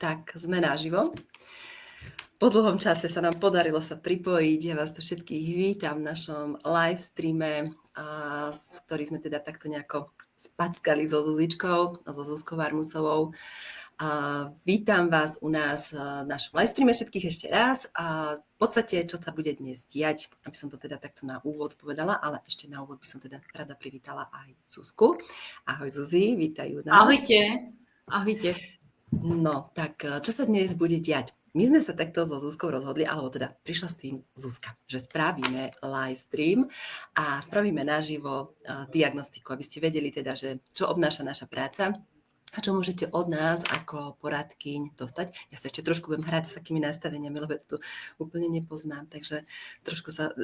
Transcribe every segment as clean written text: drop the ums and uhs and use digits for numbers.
Tak, sme naživo. Po dlhom čase sa nám podarilo sa pripojiť. Ja vás tu všetkých vítam v našom live streame, ktorý sme teda takto nejako spackali so Zuzičkou, so Zuzkou Varmusovou. Vítam vás u nás v našom live streame všetkých ešte raz. V podstate, čo sa bude dnes diať, aby som to teda takto na úvod povedala, ale ešte na úvod by som teda rada privítala aj Zuzku. Ahoj Zuzi, vítajú nás. Ahojte, ahojte. No, tak čo sa dnes bude diať? My sme sa takto so Zuzkou rozhodli, alebo teda prišla s tým Zuzka, že spravíme live stream a spravíme naživo diagnostiku, aby ste vedeli teda, že čo obnáša naša práca a čo môžete od nás ako poradkyň dostať. Ja sa ešte trošku budem hrať s takými nastaveniami, lebo to úplne nepoznám, takže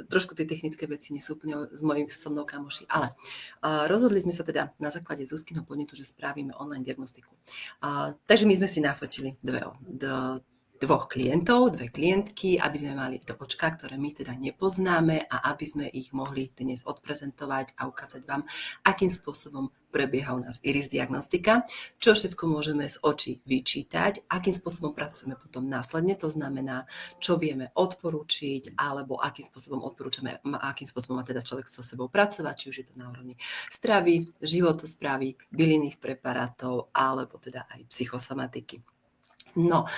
trošku tie technické veci nie sú úplne so mnou kamoši. Ale rozhodli sme sa teda na základe Zuzkyho podnetu, že spravíme online diagnostiku. Takže my sme si nafotili dvoch klientov, dve klientky, aby sme mali do očka, ktoré my teda nepoznáme a aby sme ich mohli dnes odprezentovať a ukázať vám, akým spôsobom prebieha u nás iris diagnostika, čo všetko môžeme z očí vyčítať, akým spôsobom pracujeme potom následne, to znamená, čo vieme odporúčiť, alebo akým spôsobom odporúčame, akým spôsobom má teda človek so sebou pracovať, či už je to na úrovni stravy, životosprávy, bylinných preparátov, alebo teda aj psychosomatiky. No,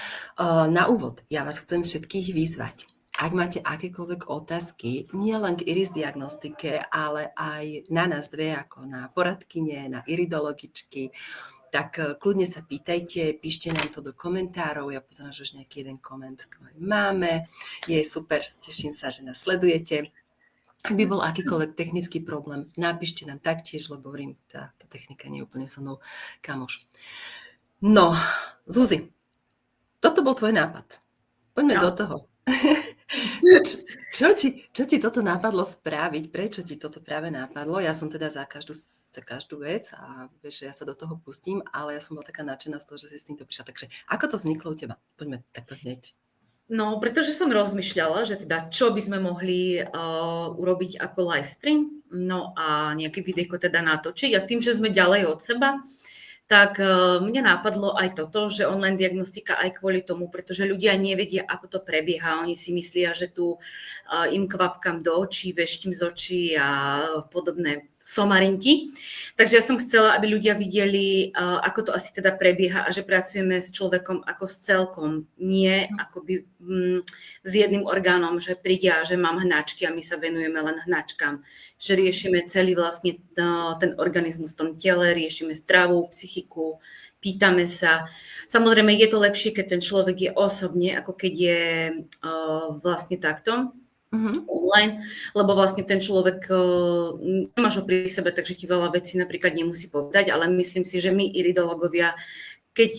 na úvod, ja vás chcem všetkých vyzvať. Ak máte akékoľvek otázky, nie len k iris diagnostike, ale aj na nás dve, ako na poradkyne, na iridologičky, tak kľudne sa pýtajte, píšte nám to do komentárov, ja pozerám, že už nejaký jeden koment tu aj máme. Je super, teším sa, že nás sledujete. Ak by bol akýkoľvek technický problém, napíšte nám taktiež, lebo hovorím, tá technika nie je úplne so mnou kamoš. No, Zuzi, toto bol tvoj nápad. Poďme do toho. Čo ti toto napadlo spraviť? Prečo ti toto práve napadlo? Ja som teda za každú vec a vieš, ja sa do toho pustím, ale ja som bola taká nadšená z toho, že si s týmto prišla. Takže ako to vzniklo u teba? Poďme takto hneď. No, pretože som rozmýšľala, že teda čo by sme mohli urobiť ako live stream, no a nejaké videjko teda natočiť a tým, že sme ďalej od seba, tak mne napadlo aj toto, že online diagnostika aj kvôli tomu, pretože ľudia nevedia, ako to prebieha. Oni si myslia, že tu im kvapkam do očí, veštím z očí a podobné somarinky. Takže ja som chcela, aby ľudia videli, ako to asi teda prebieha a že pracujeme s človekom ako s celkom, nie akoby s jedným orgánom, že prídia, že mám hnačky a my sa venujeme len hnačkám. Že riešime celý vlastne ten organizmus v tom tele, riešime stravu, psychiku, pýtame sa. Samozrejme je to lepšie, keď ten človek je osobne, ako keď je vlastne takto. Online, lebo vlastne ten človek nemáš ho pri sebe, takže ti veľa vecí napríklad nemusí povedať, ale myslím si, že my iridologovia, keď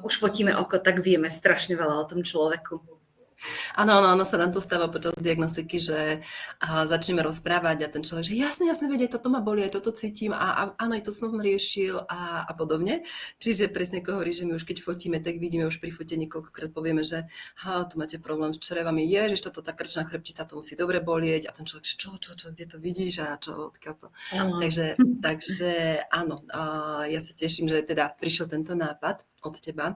už fotíme oko, tak vieme strašne veľa o tom človeku. Áno, sa nám to stáva počas diagnostiky, že začneme rozprávať a ten človek, že jasne, vedia, toto ma boli, aj toto cítim a áno, aj to som riešil a podobne. Čiže presne ako hovorí, že my už keď fotíme, tak vidíme už pri fotení niekoľkokrát povieme, že tu máte problém s črevami, ježiš, toto tá krčná chrbtica, to musí dobre bolieť a ten človek, že čo, kde to vidíš a čo, odkiaľ to. Takže áno, ja sa teším, že teda prišiel tento nápad od teba,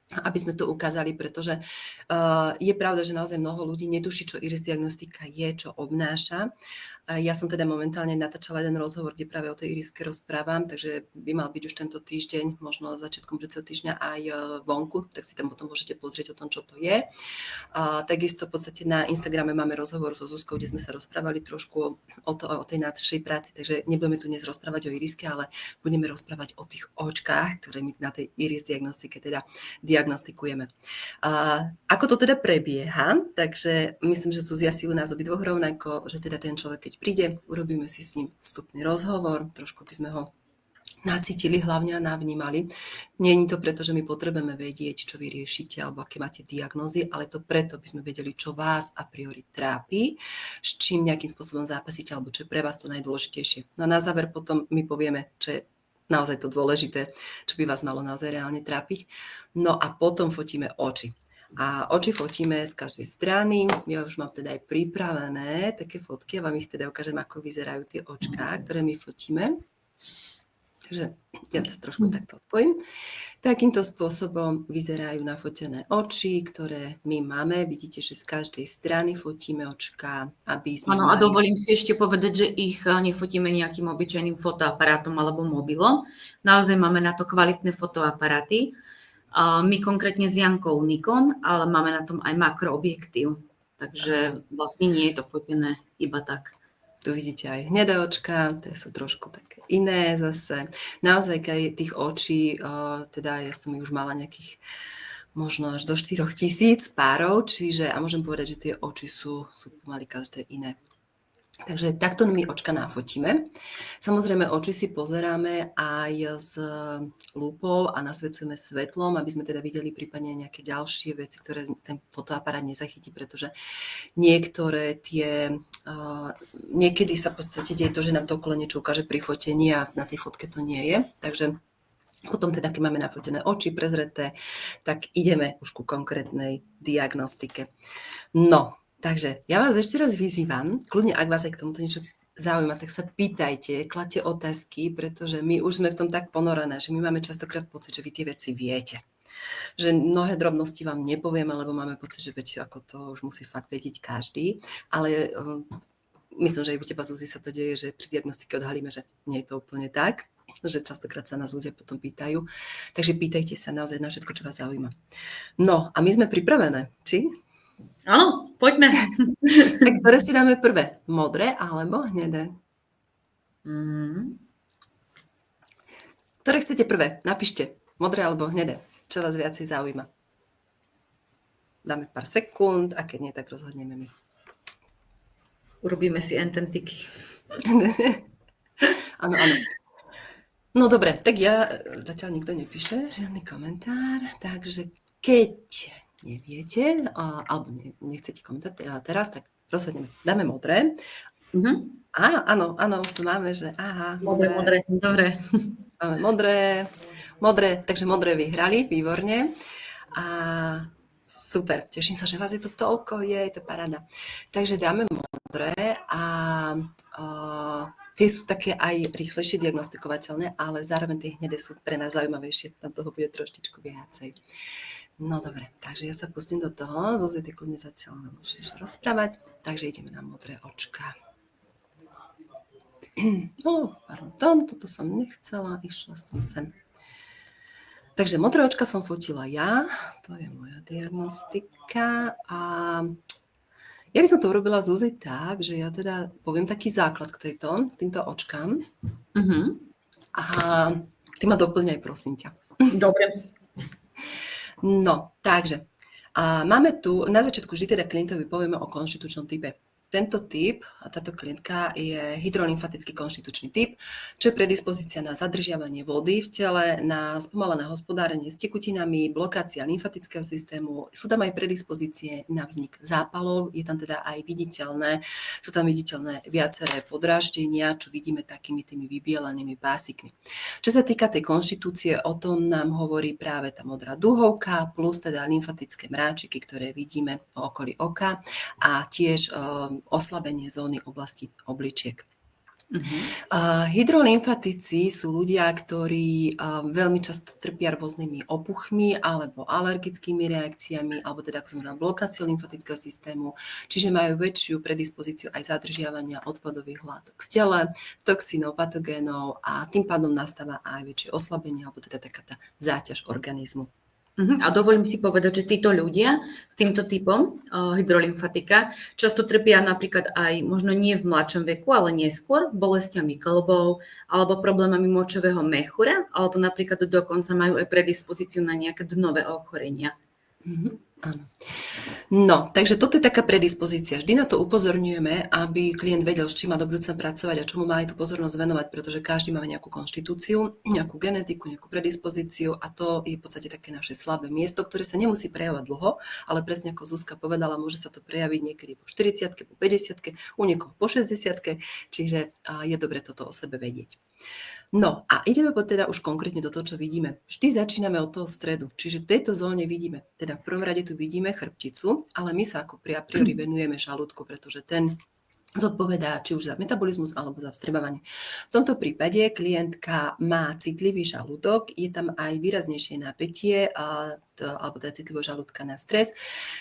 aby sme to ukázali, pretože je pravda, že naozaj mnoho ľudí netuší, čo iris diagnostika je, čo obnáša. Ja som teda momentálne natáčala jeden rozhovor, kde práve o tej iriske rozprávam, takže by mal byť už tento týždeň, možno začiatkom budúceho týždňa aj vonku, tak si tam potom môžete pozrieť o tom, čo to je. Takisto v podstate na Instagrame máme rozhovor so Zuzkou, kde sme sa rozprávali trošku o tej našej práci, takže nebudeme tu dnes rozprávať o iriske, ale budeme rozprávať o tých očkách, ktoré my na tej iris diagnostike teda diagnostikujeme. Ako to teda prebieha, takže myslím, že Zuzi asi u nás obidvoch rovnako, že teda ten človek, keď príde, urobíme si s ním vstupný rozhovor, trošku by sme ho nacítili hlavne a navnímali. Nie je to preto, že my potrebujeme vedieť, čo vy riešite alebo aké máte diagnózy, ale to preto by sme vedeli, čo vás a priori trápi, s čím nejakým spôsobom zápasíte alebo čo je pre vás to najdôležitejšie. No a na záver potom my povieme, čo je naozaj to dôležité, čo by vás malo naozaj reálne trápiť. No a potom fotíme oči. A oči fotíme z každej strany. Ja už mám teda aj pripravené také fotky a vám ich teda ukážem, ako vyzerajú tie očká, ktoré my fotíme. Takže ja sa trošku takto odpojím. Takýmto spôsobom vyzerajú nafotené oči, ktoré my máme. Vidíte, že z každej strany fotíme očka, aby sme Áno, a mali... dovolím si ešte povedať, že ich nefotíme nejakým obyčajným fotoaparátom alebo mobilom. Naozaj máme na to kvalitné fotoaparáty. My konkrétne s Jankou Nikon, ale máme na tom aj makroobjektív. Takže vlastne nie je to fotené iba tak. Tu vidíte aj hnedé očka, tie sú trošku také iné zase. Naozaj, keď tých očí, teda ja som ich už mala nejakých možno až do 4 000 párov, čiže a môžem povedať, že tie oči sú pomaly každé iné. Takže takto my očka nafotíme. Samozrejme, oči si pozeráme aj s lúpou a nasvedcujeme svetlom, aby sme teda videli prípadne nejaké ďalšie veci, ktoré ten fotoaparát nezachytí, pretože niekedy sa v podstate deje to, že nám to okolo niečo ukáže pri fotení a na tej fotke to nie je. Takže potom teda, keď máme nafotené oči prezreté, tak ideme už ku konkrétnej diagnostike. No, takže ja vás ešte raz vyzývam, kľudne ak vás aj k tomuto niečo zaujíma, tak sa pýtajte, kladte otázky, pretože my už sme v tom tak ponorené, že my máme častokrát pocit, že vy tie veci viete. Že mnohé drobnosti vám nepovieme, lebo máme pocit, že veď ako to už musí fakt vedieť každý, ale myslím, že aj u teba, Zuzi, sa to deje, že pri diagnostike odhalíme, že nie je to úplne tak, že častokrát sa nás ľudia potom pýtajú. Takže pýtajte sa naozaj na všetko, čo vás zaujíma. No a my sme pripravené, či? Áno, poďme. Tak ktoré si dáme prvé? Modré alebo hnedé? Ktoré chcete prvé? Napíšte. Modré alebo hnedé. Čo vás viacej zaujíma? Dáme pár sekúnd a keď nie, tak rozhodneme my. Urobíme si ententiky. Áno, áno. No dobre, tak ja zatiaľ nikto nepíše, žiadny komentár, takže keď neviete, alebo nechcete komentovať teraz, tak rozhodneme. Dáme modré. Áno, už tu máme, že Modré, dobre. Máme modré, takže modré vyhrali, výborne. A super, teším sa, že vás je to toľko, je to paráda. Takže dáme modré a tie sú také aj rýchlejšie diagnostikovateľné, ale zároveň tie hnedé sú pre nás zaujímavejšie, tam toho bude troštičku viacej. No dobre, takže ja sa pustím do toho, Zuzi, ty kľudne zatiaľ môžeš rozprávať, takže ideme na modré očka. No, pardon, toto som nechcela, išla som sem. Takže modré očka som fotila ja, to je moja diagnostika a ja by som to urobila, Zuzi, tak, že ja teda poviem taký základ k týmto očkám. A ty ma doplňaj, prosím ťa. Dobre. No, takže máme tu, na začiatku vždy teda klientovi povieme o konštitučnom type. Tento typ a táto klientka je hydrolymfatický konštitučný typ, čo je predispozícia na zadržiavanie vody v tele, na spomalené hospodárenie s tekutinami, blokácia lymfatického systému. Sú tam aj predispozície na vznik zápalov, je tam teda aj sú tam viditeľné viaceré podráždenia, čo vidíme takými tými vybielenými pásikmi. Čo sa týka tej konštitúcie, o tom nám hovorí práve tá modrá duhovka, plus teda lymfatické mráčiky, ktoré vidíme v okolí oka a tiež oslabenie zóny oblasti obličiek. Hydrolymfatici sú ľudia, ktorí veľmi často trpia rôznymi opuchmi alebo alergickými reakciami, alebo teda ako sme na blokáciu lymfatického systému, čiže majú väčšiu predispozíciu aj zadržiavania odpadových látok v tele, toxínov, patogénov a tým pádom nastáva aj väčšie oslabenie alebo teda taká tá záťaž organizmu. A dovolím si povedať, že títo ľudia s týmto typom hydrolymfatika často trpia napríklad aj možno nie v mladšom veku, ale neskôr bolestiami kĺbov alebo problémami močového mechúra, alebo napríklad dokonca majú aj predispozíciu na nejaké dnové ochorenia. Áno. No, takže toto je taká predispozícia. Vždy na to upozorňujeme, aby klient vedel, s čím má do budúcna pracovať a čomu má aj tú pozornosť venovať, pretože každý máme nejakú konštitúciu, nejakú genetiku, nejakú predispozíciu a to je v podstate také naše slabé miesto, ktoré sa nemusí prejavovať dlho, ale presne ako Zuzka povedala, môže sa to prejaviť niekedy po 40-ke, po 50-ke, u niekoho po 60-ke, čiže je dobre toto o sebe vedieť. No a ideme teda už konkrétne do toho, čo vidíme. Vždy začíname od toho stredu, čiže v tejto zóne vidíme, teda v prvom rade tu vidíme chrbticu, ale my sa ako a priori venujeme žalúdku, pretože ten zodpovedá či už za metabolizmus alebo za vstrebávanie. V tomto prípade klientka má citlivý žalúdok, je tam aj výraznejšie napätie alebo teda citlivého žalúdka na stres,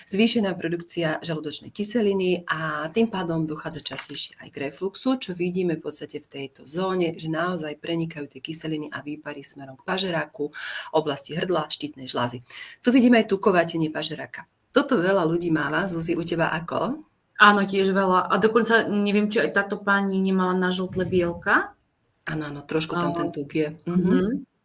zvýšená produkcia žalúdočnej kyseliny a tým pádom dochádza častejšie aj k refluxu, čo vidíme v podstate v tejto zóne, že naozaj prenikajú tie kyseliny a výpary smerom k pažeráku, oblasti hrdla, štítnej žľazy. Tu vidíme aj tukovatenie pažeráka. Toto veľa ľudí máva. Zuzi, u teba ako? Áno, tiež veľa. A dokonca neviem, či aj táto pani nemala na žltle bielka. Áno, trošku tam ten tuk je.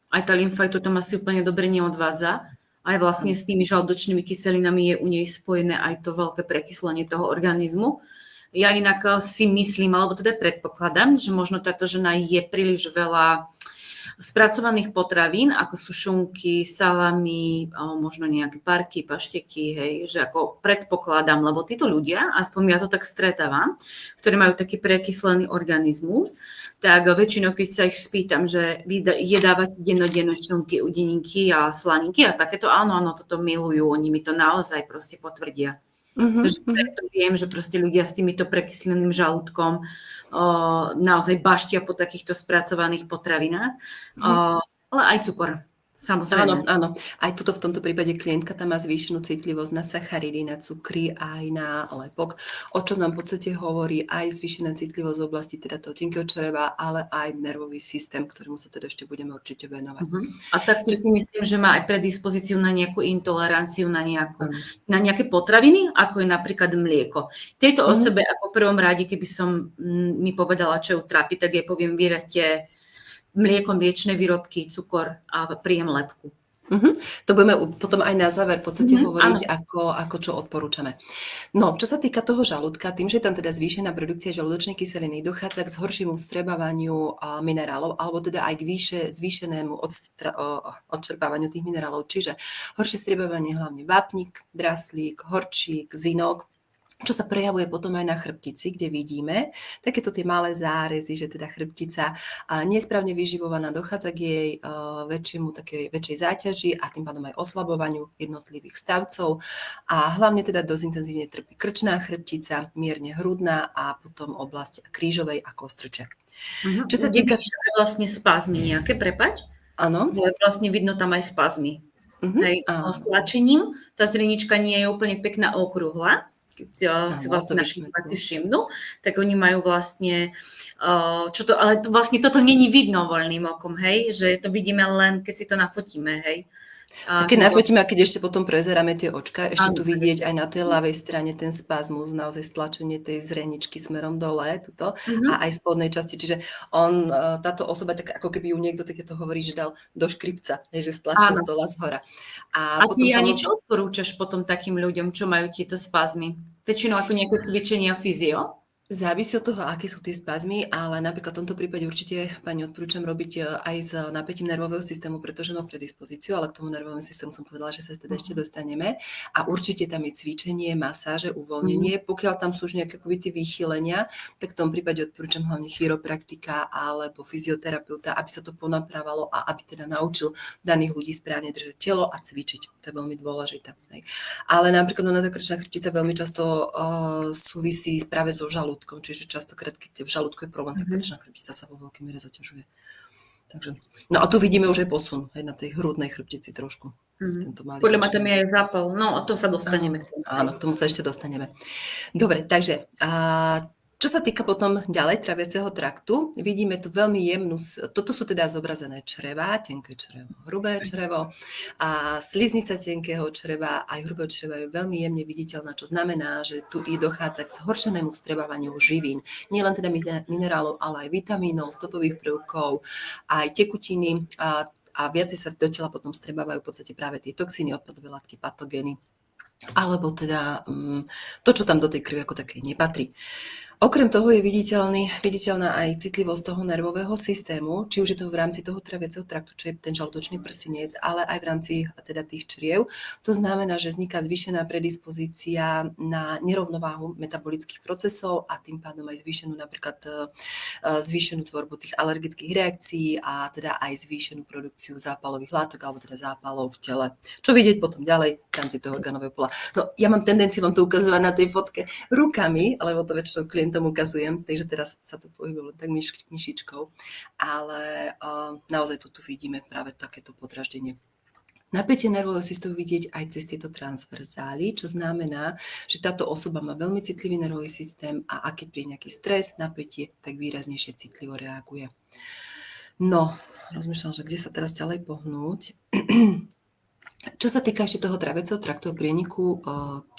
Aj tá lymfa to tam asi úplne dobre neodvádza. Aj vlastne s tými žalúdočnými kyselinami je u nej spojené aj to veľké prekyslenie toho organizmu. Ja inak si myslím, alebo teda predpokladám, že možno táto žena je príliš veľa spracovaných potravín, ako sú šunky, salami, možno nejaké parky, pašteky, hej, že ako predpokladám, lebo títo ľudia, aspoň ja to tak stretávam, ktorí majú taký prekyslený organizmus, tak väčšinou, keď sa ich spýtam, že jedávať dennodenné šunky, udeninky a slaninky a takéto, áno, toto milujú, oni mi to naozaj proste potvrdia. Takže preto viem, že proste ľudia s týmito prekysleným žalúdkom naozaj baštia po takýchto spracovaných potravinách, ale aj cukor. Samozrejme. Áno. Aj tuto v tomto prípade klientka tam má zvýšenú citlivosť na sacharidy, na cukry, aj na lepok, o čom nám v podstate hovorí aj zvýšená citlivosť v oblasti teda toho tenkého čreva, ale aj nervový systém, ktorému sa teda ešte budeme určite venovať. A tak si myslím, že má aj predispozíciu na nejakú intoleranciu, na nejaké potraviny, ako je napríklad mlieko. Tejto osobe ako v prvom rade, keby som mi povedala, čo ju trápi, tak jej poviem, vyrate mlieko, mliečne výrobky, cukor a príjem lepku. To budeme potom aj na záver v podstate hovoriť, ako čo odporúčame. No, čo sa týka toho žalúdka, tým, že je tam teda zvýšená produkcia žalúdočnej kyseliny, dochádza k zhoršiemu vstrebávaniu minerálov, alebo teda aj k zvýšenému odčerpávaniu tých minerálov, čiže horšie vstrebávanie hlavne vápnik, draslík, horčík, zinok, čo sa prejavuje potom aj na chrbtici, kde vidíme takéto tie malé zárezy, že teda chrbtica nesprávne vyživovaná, dochádza k jej väčšej záťaži a tým pádom aj oslabovaniu jednotlivých stavcov a hlavne teda dosť intenzívne trpí krčná chrbtica, mierne hrudná a potom oblasť krížovej a kostrče. Čo sa týka vlastne spazmy nejaké, prepáč? Áno. Vlastne vidno tam aj spazmy. S tlačením tá zrenička nie je úplne pekná okrúhla, keď si vlastne naši diváci všimnú, tak oni majú vlastne, ale vlastne toto není vidno voľným okom, hej, že to vidíme len, keď si to nafotíme, hej. Keď nafotíme a keď ešte potom prezeráme tie očka, ešte tu vidieť aj na tej ľavej strane ten spazmus, naozaj stlačenie tej zreničky smerom dole, tuto, a aj spodnej časti, čiže táto osoba, tak ako keby ju niekto takéto hovorí, že dal do škripca, že stlačil z dola z hora. A ty niečo odporúčaš potom takým ľuďom, čo majú tieto spazmy? Väčšinou ako nejaké cvičenia fyzio? Závisí od toho, aké sú tie spazmy, ale napríklad v tomto prípade určite pani odporúčam robiť aj s napätím nervového systému, pretože má predispozíciu, ale k tomu nervovému systému som povedala, že sa teda ešte dostaneme. A určite tam je cvičenie, masáže, uvoľnenie. Pokiaľ tam sú už nejaké tie vychýlenia, tak v tom prípade odporúčam hlavne chiropraktika alebo fyzioterapeuta, aby sa to ponaprávalo a aby teda naučil daných ľudí správne držať telo a cvičiť. To je veľmi dôležité. Ale napríklad tá krčná chrbtica veľmi často súvisí práve so žalúdkom, čiže častokrát, keď v žalúdku je problém, tak krčná chrbtica sa vo veľkej miere zaťažuje. Takže, no a tu vidíme už aj posun na tej hrudnej chrbtici trošku. Podľa mňa tam je aj zápal. No a to sa dostaneme. Áno, k tomu sa ešte dostaneme. Dobre, takže čo sa týka potom ďalej traviaceho traktu, vidíme tu veľmi jemnú, toto sú teda zobrazené čreva, tenké črevo, hrubé črevo a sliznica tenkého čreva aj hrubého čreva je veľmi jemne viditeľná, čo znamená, že tu i dochádza k zhoršenému vstrebávaniu živín. Nie len teda minerálov, ale aj vitamínov, stopových prvkov, aj tekutiny a viacej sa do tela potom vstrebávajú v podstate práve tie toxíny, odpadové látky, patogény, alebo teda to, čo tam do tej krvi ako také nepatrí. Okrem toho je viditeľná aj citlivosť toho nervového systému, či už je to v rámci toho traviaceho traktu, čo je ten žalúdočný prstenec, ale aj v rámci teda tých čriev. To znamená, že vzniká zvýšená predispozícia na nerovnováhu metabolických procesov a tým pádom aj zvýšenú tvorbu tých alergických reakcií a teda aj zvýšenú produkciu zápalových látok alebo teda zápalov v tele. Čo vidieť potom ďalej v rámci toho orgánového pola. No, ja mám tendenciu vám to ukazovať na tej fotke rukami, lebo to väčšinou klienti klientom ukazujem, takže teraz sa tu pohybujem tak myšičkou, ale naozaj tu vidíme práve takéto podraždenie. Napätie nervového systému vidieť aj cez tieto transverzály, čo znamená, že táto osoba má veľmi citlivý nervový systém a keď príde nejaký stres, napätie, tak výraznejšie citlivo reaguje. No, rozmýšľam, že kde sa teraz ďalej pohnúť. Čo sa týka ešte toho tráviaceho traktu a prieniku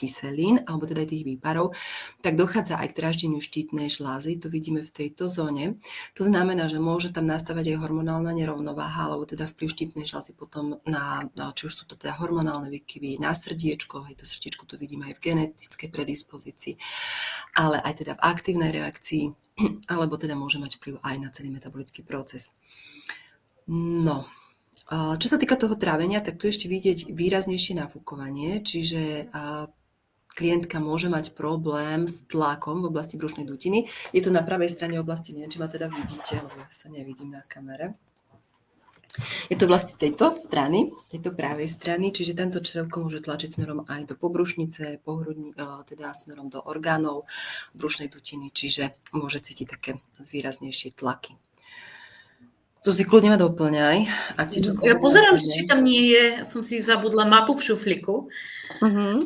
kyselín, alebo teda aj tých výparov, tak dochádza aj k dráždeniu štítnej žlázy, to vidíme v tejto zóne. To znamená, že môže tam nastávať aj hormonálna nerovnováha, alebo teda vplyv štítnej žlázy potom na, či už sú to teda hormonálne výkyvy na srdiečko, aj to srdiečko to vidíme aj v genetickej predispozícii, ale aj teda v aktívnej reakcii, alebo teda môže mať vplyv aj na celý metabolický proces. No, čo sa týka toho trávenia, tak tu ešte vidieť výraznejšie nafúkovanie, čiže klientka môže mať problém s tlakom v oblasti brušnej dutiny. Je to na pravej strane oblasti, neviem, či ma teda vidíte, lebo ja sa nevidím na kamere. Je to vlastne tejto strany, tejto pravej strany, čiže tento črevko môže tlačiť smerom aj do pobrušnice, teda smerom do orgánov brušnej dutiny, čiže môže cítiť také výraznejšie tlaky. To si kľudne ma doplňaj. Ja pozerám, či tam nie je, som si zabudla mapu v šuflíku,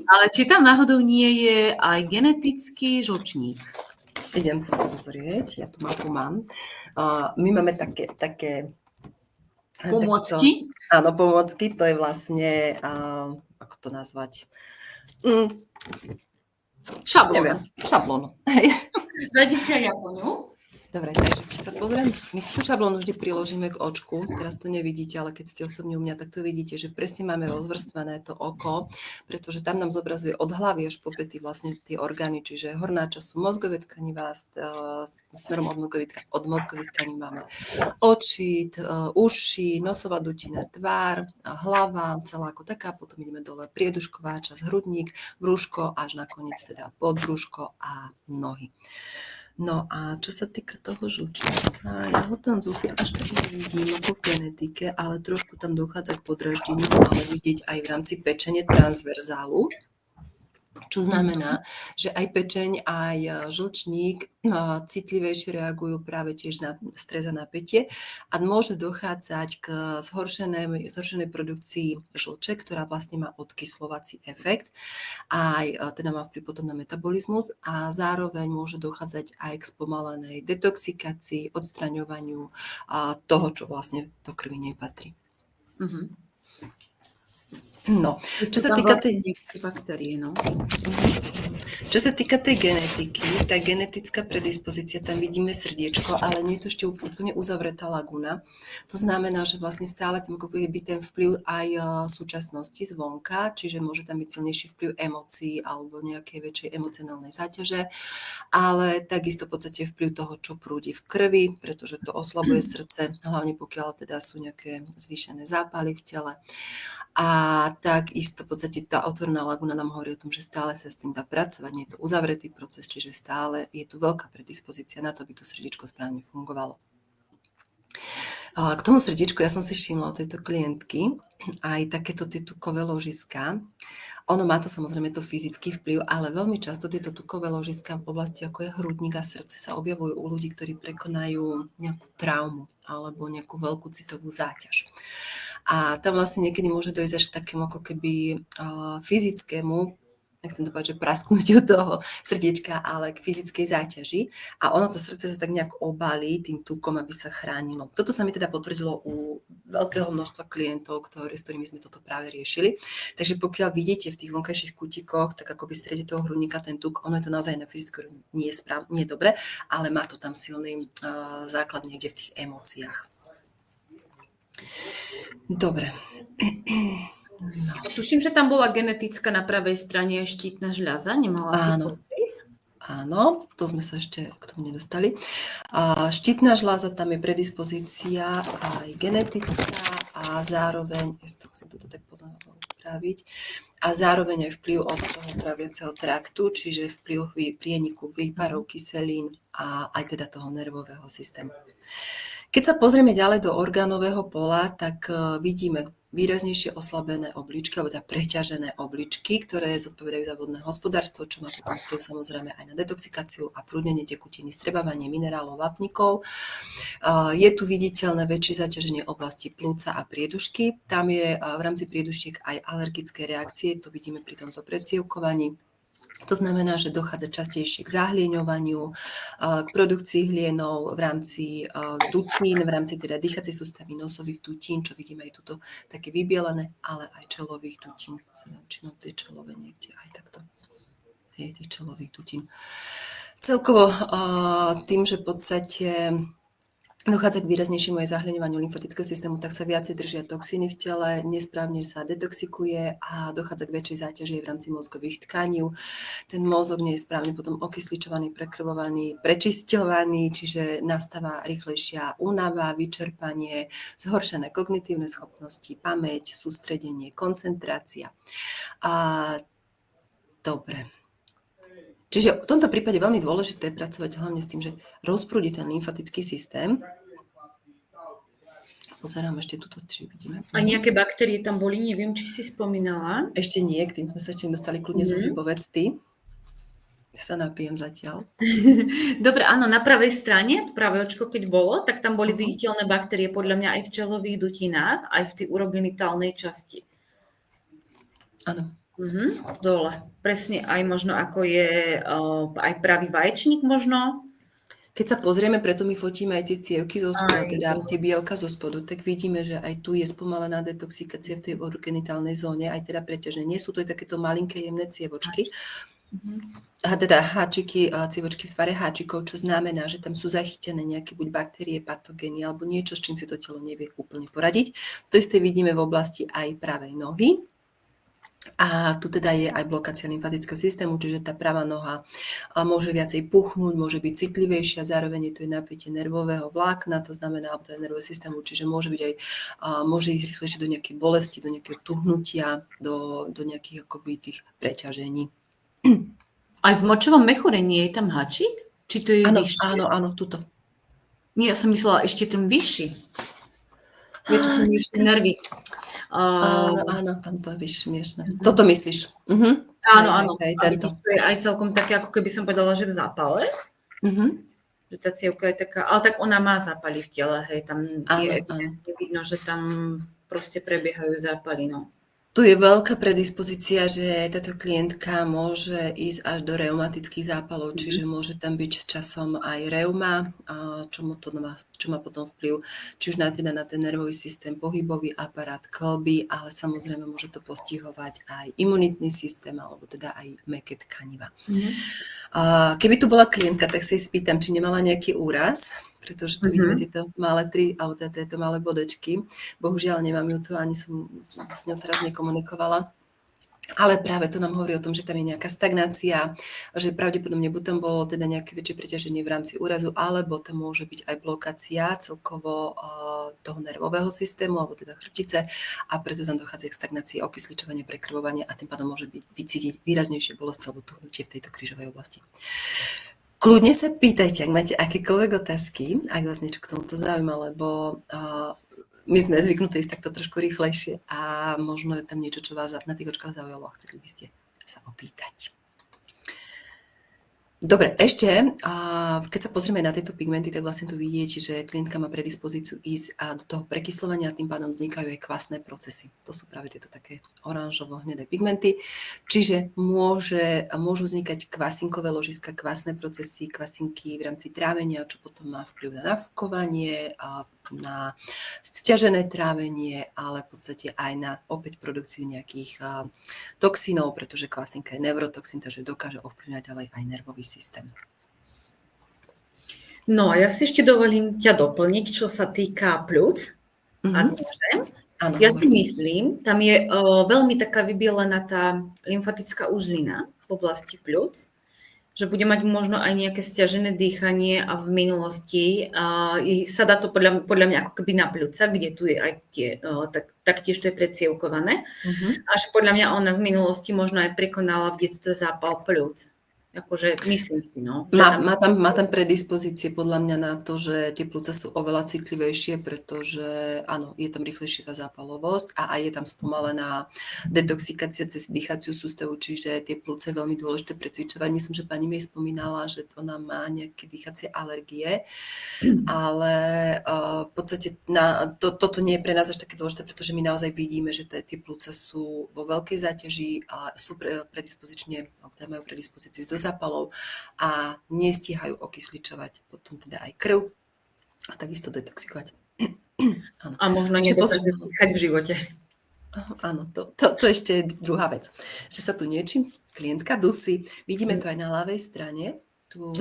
ale či tam náhodou nie je aj genetický žlčník. Idem sa pozrieť, ja tu mapu mám. My máme také pomôcky? Áno, pomôcky, to je vlastne, ako to nazvať? Šablón. Neviem, šablón. Hej. Zajdi si aj Japonu. Dobre, takže keď sa pozriem, my si tú šablónu vždy priložíme k očku, teraz to nevidíte, ale keď ste osobne u mňa, tak to vidíte, že presne máme rozvrstvené to oko, pretože tam nám zobrazuje od hlavy až po päty vlastne tie orgány, čiže horná časť sú mozgové tkanivá, smerom od mozgových tkaní máme oči, uši, nosová dutina, tvár, hlava, celá ako taká, potom ideme dole priedušková časť, hrudník, brúško, až nakoniec teda podbrúško a nohy. No a čo sa týka toho žlčníka, ja ho tam zúfim až tak nevidím ako v genetike, ale trošku tam dochádza k podraždeniu, ale vidieť aj v rámci pečene transverzálu, čo znamená, že aj pečeň, aj žlčník citlivejšie reagujú práve tiež na stres a napätie a môže dochádzať k zhoršenej produkcii žlče, ktorá vlastne má odkyslovací efekt a teda má vplyv potom na metabolizmus a zároveň môže dochádzať aj k spomalenej detoxikácii, odstraňovaniu toho, čo vlastne do krvi nepatrí. No, čo sa týka tej baktérie, no. Čo sa týka tej genetiky, tá genetická predispozícia, tam vidíme srdiečko, ale nie je to ešte úplne uzavretá laguna. To znamená, že vlastne stále tam ako by ten vplyv aj súčasnosti zvonka, čiže môže tam byť silnejší vplyv emócií alebo nejakej väčšej emocionálnej záťaže, ale takisto v podstate vplyv toho, čo prúdi v krvi, pretože to oslabuje srdce, hlavne pokiaľ teda sú nejaké zvýšené zápaly v tele. A takisto v podstate tá otvorená laguna nám hovorí o tom, že stále sa s tým dá pracovať, nie je to uzavretý proces, čiže stále je tu veľká predispozícia na to, aby to srdiečko správne fungovalo. K tomu srdiečku ja som si všimla od tejto klientky aj takéto tie tukové ložiská. Ono má to samozrejme to fyzický vplyv, ale veľmi často tieto tukové ložiská v oblasti ako je hrudník a srdce sa objavujú u ľudí, ktorí prekonajú nejakú traumu alebo nejakú veľkú citovú záťaž. A tam vlastne niekedy môže dojsť až k takému ako keby fyzickému, nechcem to povedať, že prasknutiu toho srdiečka, ale k fyzickej záťaži. A ono to srdce sa tak nejak obalí tým tukom, aby sa chránilo. Toto sa mi teda potvrdilo u veľkého množstva klientov, s ktorými sme toto práve riešili. Takže pokiaľ vidíte v tých vonkajších kútikoch, tak ako by v strede toho hrudníka ten tuk, ono je to naozaj na fyzickú nie je dobre, ale má to tam silný základ niekde v tých emóciách. Dobre. No. Tuším, že tam bola genetická na pravej strane štítna žľaza, nemala si pocit? Áno, to sme sa ešte k tomu nedostali. Štítna žľaza, tam je predispozícia aj genetická a zároveň, ja si toto tak upraviť, a zároveň aj vplyv od toho tráviaceho traktu, čiže vplyv prieniku výparov kyselín a aj teda toho nervového systému. Keď sa pozrieme ďalej do orgánového pola, tak vidíme výraznejšie oslabené obličky, alebo teda preťažené obličky, ktoré zodpovedajú za vodné hospodárstvo, čo má potom vplyv samozrejme aj na detoxikáciu a prúdenie tekutiny, strebávanie minerálov, vápnikov. Je tu viditeľné väčšie zaťaženie oblasti plúca a priedušky. Tam je v rámci priedušiek aj alergické reakcie, to vidíme pri tomto predsievkovaní. To znamená, že dochádza častejšie k zahlieňovaniu, k produkcii hlienov v rámci dutín, v rámci teda dýchacej sústavy nosových dutín, čo vidíme aj tuto také vybielené, ale aj čelových dutín. Činom tie čelové niekde aj takto. Je tých čelových dutín. Celkovo tým, že v podstate dochádza k výraznejšiemu aj zahľadňovaniu lymfatického systému, tak sa viacej držia toxíny v tele, nesprávne sa detoxikuje a dochádza k väčšej záťaži v rámci mozgových tkaní. Ten mozog nie je správne potom okysličovaný, prekrvovaný, prečisťovaný, čiže nastáva rýchlejšia únava, vyčerpanie, zhoršené kognitívne schopnosti, pamäť, sústredenie, koncentrácia. Dobre. Čiže v tomto prípade veľmi dôležité pracovať hlavne s tým, že rozprúdi ten lymfatický systém. Pozerám ešte tuto, či vidíme. A nejaké baktérie tam boli, neviem, či si spomínala. Ešte nie, k tým sme sa ešte dostali, kľudne Zuzi, povedz ty. Ja sa napijem zatiaľ. Dobre, áno, na pravej strane, pravé očko, keď bolo, tak tam boli viditeľné baktérie, podľa mňa aj v čelových dutinách, aj v tej urogenitálnej časti. Áno. Dole. Presne aj možno ako je aj pravý vaječník možno. Keď sa pozrieme, preto my fotíme aj tie cievky zo spodu, teda tie bielka zo spodu, tak vidíme, že aj tu je spomalená detoxikácia v tej urogenitálnej zóne, aj teda preťaženie. Nie sú to aj takéto malinké jemné cievočky. A teda háčiky, cievočky v tvare háčikov, čo znamená, že tam sú zachytené nejaké buď baktérie, patogény alebo niečo, s čím si to telo nevie úplne poradiť. To isté vidíme v oblasti aj pravej nohy. A tu teda je aj blokácia lymfatického systému, čiže tá pravá noha môže viacej puchnúť, môže byť citlivejšia, zároveň je tu napätie nervového vlákna, to znamená, alebo teda nervového systému, čiže môže byť aj, môže ísť rýchlejšie do nejakej bolesti, do nejakého tuhnutia, do nejakých akoby tých preťažení. Aj v močovom mechúre nie je tam háčik? Či to je vyššie? Áno, tuto. Nie, ja som myslela ešte ten vyšší. Je to som ešte nervy. Áno, tam to je smiešné. Toto myslíš? Áno. Aj tento. To je aj celkom také, ako keby som povedala, že v zápale. Že tá cievka je taká, ale tak ona má zápaly v tele, hej, tam je evidentne vidno, že tam proste prebiehajú zápaly, no. Tu je veľká predispozícia, že táto klientka môže ísť až do reumatických zápalov, čiže môže tam byť časom aj reuma, čo má potom vplyv či už na ten nervový systém, pohybový aparát, kĺby, ale samozrejme môže to postihovať aj imunitný systém, alebo teda aj mäkké tkaniva. Keby tu bola klientka, tak sa jej spýtam, či nemala nejaký úraz, pretože tu vidíme tieto malé tieto malé bodečky. Bohužiaľ nemám ju tu, ani som s ňou teraz nekomunikovala. Ale práve to nám hovorí o tom, že tam je nejaká stagnácia, že pravdepodobne buď tam bolo teda nejaké väčšie preťaženie v rámci úrazu, alebo tam môže byť aj blokácia celkovo toho nervového systému, alebo teda chrbtice, a preto tam dochádza k stagnácii, okysličovanie, prekrvovanie a tým pádom môže byť vycítiť výraznejšie bolesť alebo tuhnutie v tejto krížovej oblasti. Kľudne sa pýtajte, ak máte akékoľvek otázky, ak vás niečo k tomuto zaujíma, lebo my sme zvyknutí ísť takto trošku rýchlejšie a možno je tam niečo, čo vás na tých očkách zaujalo a chceli by ste sa opýtať. Dobre, ešte, keď sa pozrieme na tieto pigmenty, tak vlastne tu vidieť, že klientka má predispozíciu ísť do toho prekysľovania a tým pádom vznikajú aj kvasné procesy. To sú práve tieto také oranžovo-hnedé pigmenty. Čiže môžu vznikať kvasinkové ložiska, kvasné procesy, kvasinky v rámci trávenia, čo potom má vplyv na nafúkovanie, na sťažené trávenie, ale v podstate aj na opäť produkciu nejakých toxínov, pretože kvasinka je neurotoxín, takže dokáže ovplyvňovať ďalej aj nervový systém. No a ja si ešte dovolím ťa doplniť, čo sa týka pľúc. Ak môžem. Áno, ja si myslím, tam je veľmi taká vybielená tá lymfatická uzlina v oblasti pľúc, že bude mať možno aj nejaké sťažené dýchanie a v minulosti sa dá to podľa mňa ako keby na pľúca, kde tu je aj taktiež to je predcievkované. A že podľa mňa ona v minulosti možno aj prekonala v detstve zápal pľúc. Akože myslím si, no. Že Má tam predispozície podľa mňa na to, že tie pľúca sú oveľa citlivejšie, pretože áno, je tam rýchlejšia tá zápalovosť a aj je tam spomalená detoxikácia cez dýchaciu sústavu, čiže tie pľúca je veľmi dôležité precvičovať. Myslím, že pani mi spomínala, že ona má nejaké dýchacie alergie, ale v podstate toto nie je pre nás až také dôležité, pretože my naozaj vidíme, že tie pľúca sú vo veľkej záťaži a sú majú predispozíciu do zápalov a nestíhajú okysličovať potom teda aj krv a takisto detoxikovať. Áno. A možno nedokáže dýchať v živote. Áno, to ešte je druhá vec. Že sa tu niečím klientka dusí. Vidíme to aj na ľavej strane, tú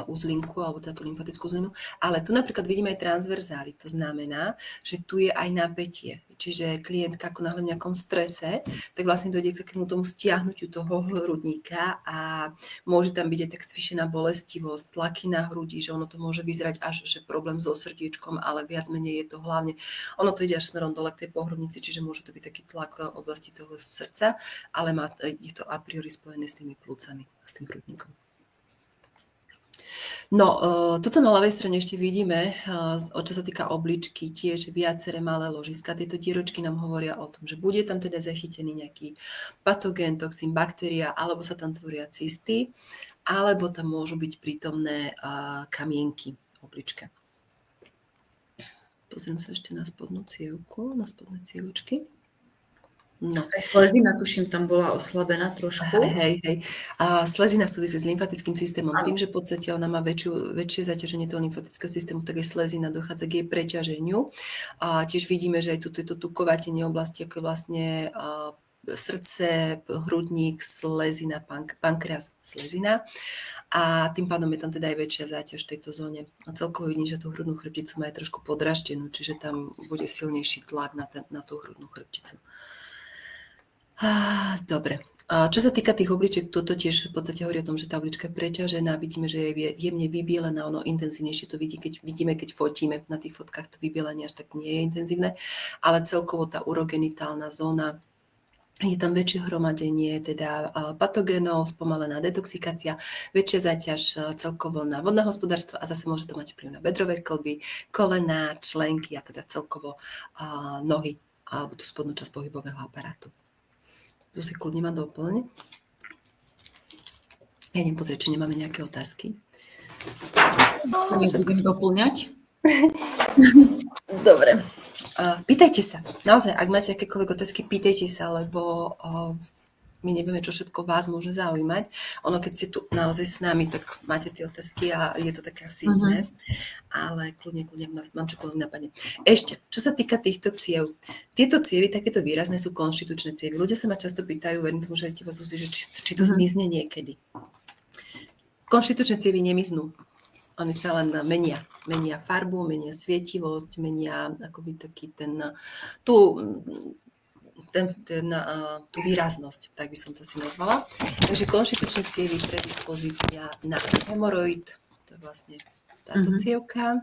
uzlinku, alebo teda tú lymfatickú uzlinu, ale tu napríklad vidíme aj transverzály, to znamená, že tu je aj napätie. Čiže klientka ako náhle v nejakom strese, tak vlastne dojde k takému tomu stiahnutiu toho hrudníka a môže tam byť aj tak zvýšená bolestivosť, tlaky na hrudi, že ono to môže vyzerať až, že problém so srdiečkom, ale viac menej je to hlavne, ono to ide až smerom dole k tej pohrudnici, čiže môže to byť taký tlak v oblasti toho srdca, ale je to a priori spojené s tými plúcami a s tým hrudníkom. No, toto na ľavej strane ešte vidíme, čo sa týka obličky, tiež viaceré malé ložiska. Tieto dieročky nám hovoria o tom, že bude tam teda zachytený nejaký patogén, toxín, baktéria, alebo sa tam tvoria cysty, alebo tam môžu byť prítomné kamienky v obličke. Pozriem sa ešte na spodnú cievku, na spodné cievočky. No. Aj slezina, tuším, tam bola oslabená trošku. Hej. A slezina súvisí s lymfatickým systémom. Tým, že v podstate ona má väčšie zaťaženie toho lymfatického systému, tak aj slezina dochádza k jej preťaženiu. A tiež vidíme, že aj tu je to tukovatenie oblasti, ako je vlastne srdce, hrudník, slezina, pankreas, slezina. A tým pádom je tam teda aj väčšia záťaž v tejto zóne. A celkovo vidím, že tú hrudnú chrbticu má aj trošku podraždenú, čiže tam bude silnejší tlak na tú hrudnú chrbticu. Dobre. Čo sa týka tých obličiek, toto tiež v podstate hovorí o tom, že tá oblička je preťažená, vidíme, že je jemne vybielená, ono intenzívnejšie to vidíme, keď fotíme, na tých fotkách to vybielenie až tak nie je intenzívne, ale celkovo tá urogenitálna zóna, je tam väčšie hromadenie teda patogénov, spomalená detoxikácia, väčšia záťaž celkovo na vodné hospodárstvo a zase môže to mať vplyv na bedrové kĺby, kolená, členky a teda celkovo nohy alebo tú spodnú časť pohybového aparátu. Zuzi, kľudne ma doplň. Ja idem pozrieť, či nemáme nejaké otázky. Nebudem doplňať. Dobre. Pýtajte sa. Naozaj, ak máte akékoľvek otázky, pýtajte sa, lebo my nevieme, čo všetko vás môže zaujímať. Ono, keď ste tu naozaj s nami, tak máte tie otázky a je to také asi iné. Ale kľudne, mám čokoľvek napadne. Ešte, čo sa týka týchto ciev. Tieto cievy, takéto výrazné, sú konštitučné cievy. Ľudia sa ma často pýtajú, verím tomu, že aj teba, Zuzi, že či to zmizne niekedy. Konštitučné cievy nemiznú. Oni sa len menia. Menia farbu, menia svietivosť, menia akoby taký tú výraznosť, tak by som to si nazvala. Takže konštitučné cievy, predispozícia na hemoroid, to je vlastne táto cievka,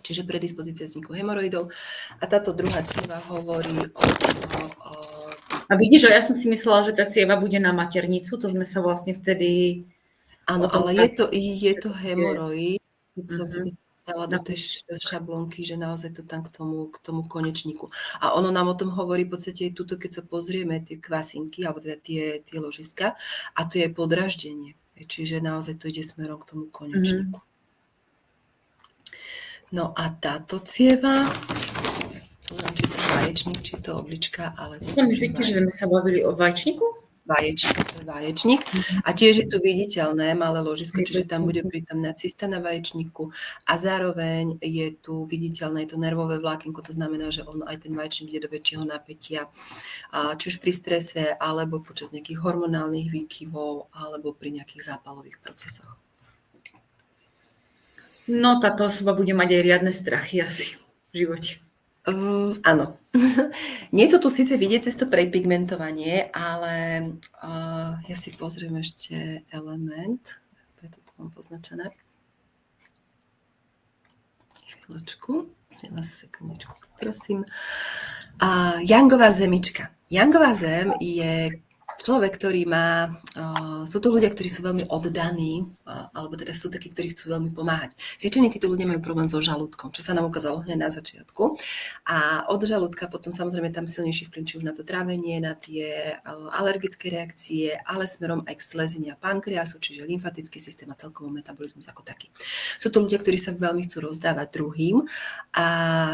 čiže predispozícia vzniku hemoroidov. A táto druhá cieva hovorí o... A vidíš, že ja som si myslela, že tá cieva bude na maternicu, to sme sa vlastne vtedy... Áno, ale je to hemoroid, keď som si to dala do tej šablónky, že naozaj to tam k tomu konečníku. A ono nám o tom hovorí v podstate aj tuto, keď sa pozrieme tie kvasinky, alebo teda tie ložiska, a to je podraždenie. Čiže naozaj to ide smerom k tomu konečníku. No a táto cieva, neviem, či to je vaječník, či to oblička, ale... Myslíte, že sme sa bavili o vaječníku? Vaječník. A tiež je tu viditeľné malé ložisko, čiže tam bude prítomná cysta na vaječníku a zároveň je tu viditeľné to nervové vlákenko, to znamená, že on aj ten vaječník ide do väčšieho napätia, či už pri strese, alebo počas nejakých hormonálnych výkyvov, alebo pri nejakých zápalových procesoch. No, táto osoba bude mať aj riadne strachy asi v živote. Áno. Nie je to tu síce vidieť cez to prepigmentovanie, ale ja si pozriem ešte element. Je to tu mám poznačené. Chvíľočku. Sekundičku, prosím. Yangová zemička. Yangová zem je Človek, ktorý má, sú to ľudia, ktorí sú veľmi oddaní, alebo teda sú takí, ktorí chcú veľmi pomáhať. Zvyčajne títo ľudia majú problém so žalúdkom, čo sa nám ukázalo hneď na začiatku. A od žalúdka potom samozrejme tam silnejší vplyv či už na to trávenie, na tie alergické reakcie, ale smerom aj k slezine a pankreasu, čiže lymfatický systém a celkovo metabolizmus ako taký. Sú to ľudia, ktorí sa veľmi chcú rozdávať druhým a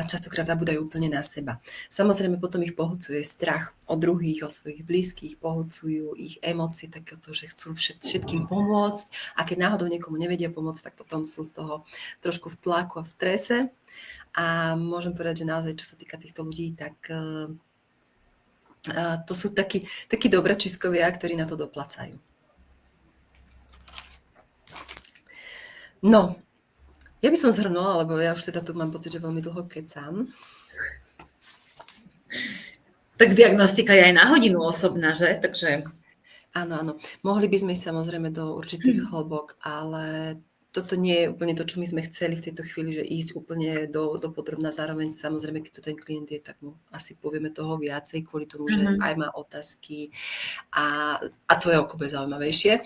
častokrát zabúdajú úplne na seba. Samozrejme potom ich pohlcuje strach o druhých, o svojich blízkych, pohlcujú ich emócie takéto, že chcú všetkým pomôcť a keď náhodou niekomu nevedia pomôcť, tak potom sú z toho trošku v tlaku a v strese. A môžem povedať, že naozaj, čo sa týka týchto ľudí, tak to sú takí dobračiskovia, ktorí na to doplacajú. No, ja by som zhrnula, lebo ja už teda tu mám pocit, že veľmi dlho kecam. Tak diagnostika je aj na hodinu osobná, že? Takže... Áno. Mohli by sme ísť samozrejme do určitých hĺbok, ale toto nie je úplne to, čo my sme chceli v tejto chvíli, že ísť úplne do podrobna. Zároveň samozrejme, keď to ten klient je, tak mu asi povieme toho viacej kvôli tomu, že aj má otázky a to je ako zaujímavejšie.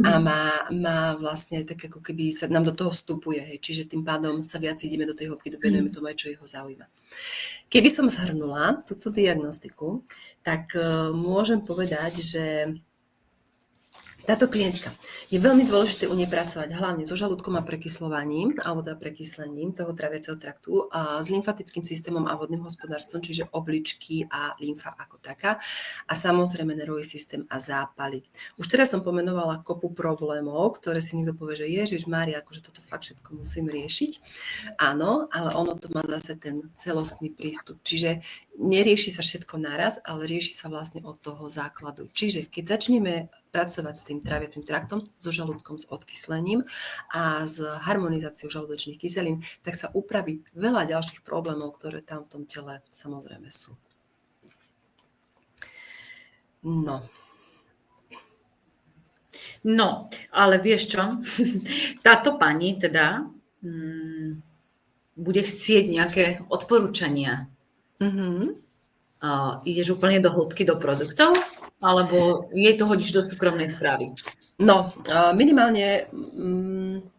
A má vlastne tak ako keby sa nám do toho vstupuje, hej. Čiže tým pádom sa viac ideme do tej hĺbky, dovenujeme tomu aj, čo jeho zaujíma. Keby som zhrnula túto diagnostiku, tak môžem povedať, že táto klientka je veľmi dôležité u nej pracovať hlavne so žalúdkom a prekyslovaním, alebo teda prekyslením toho traviaceho traktu, s lymfatickým systémom a vodným hospodárstvom, čiže obličky a lymfa ako taká, a samozrejme nervový systém a zápaly. Už teraz som pomenovala kopu problémov, ktoré si niekto povie, že Ježišmária, akože toto fakt všetko musím riešiť. Áno, ale ono to má zase ten celostný prístup, čiže nerieši sa všetko naraz, ale rieši sa vlastne od toho základu. Čiže keď začneme pracovať s tým tráviacim traktom, so žalúdkom, s odkyslením a s harmonizáciou žalúdočných kyselín, tak sa upraví veľa ďalších problémov, ktoré tam v tom tele samozrejme sú. No, ale vieš čo? Táto pani teda bude chcieť nejaké odporúčania. Ideš úplne do hĺbky do produktov? Alebo jej to hodíš do súkromnej správy? No, minimálne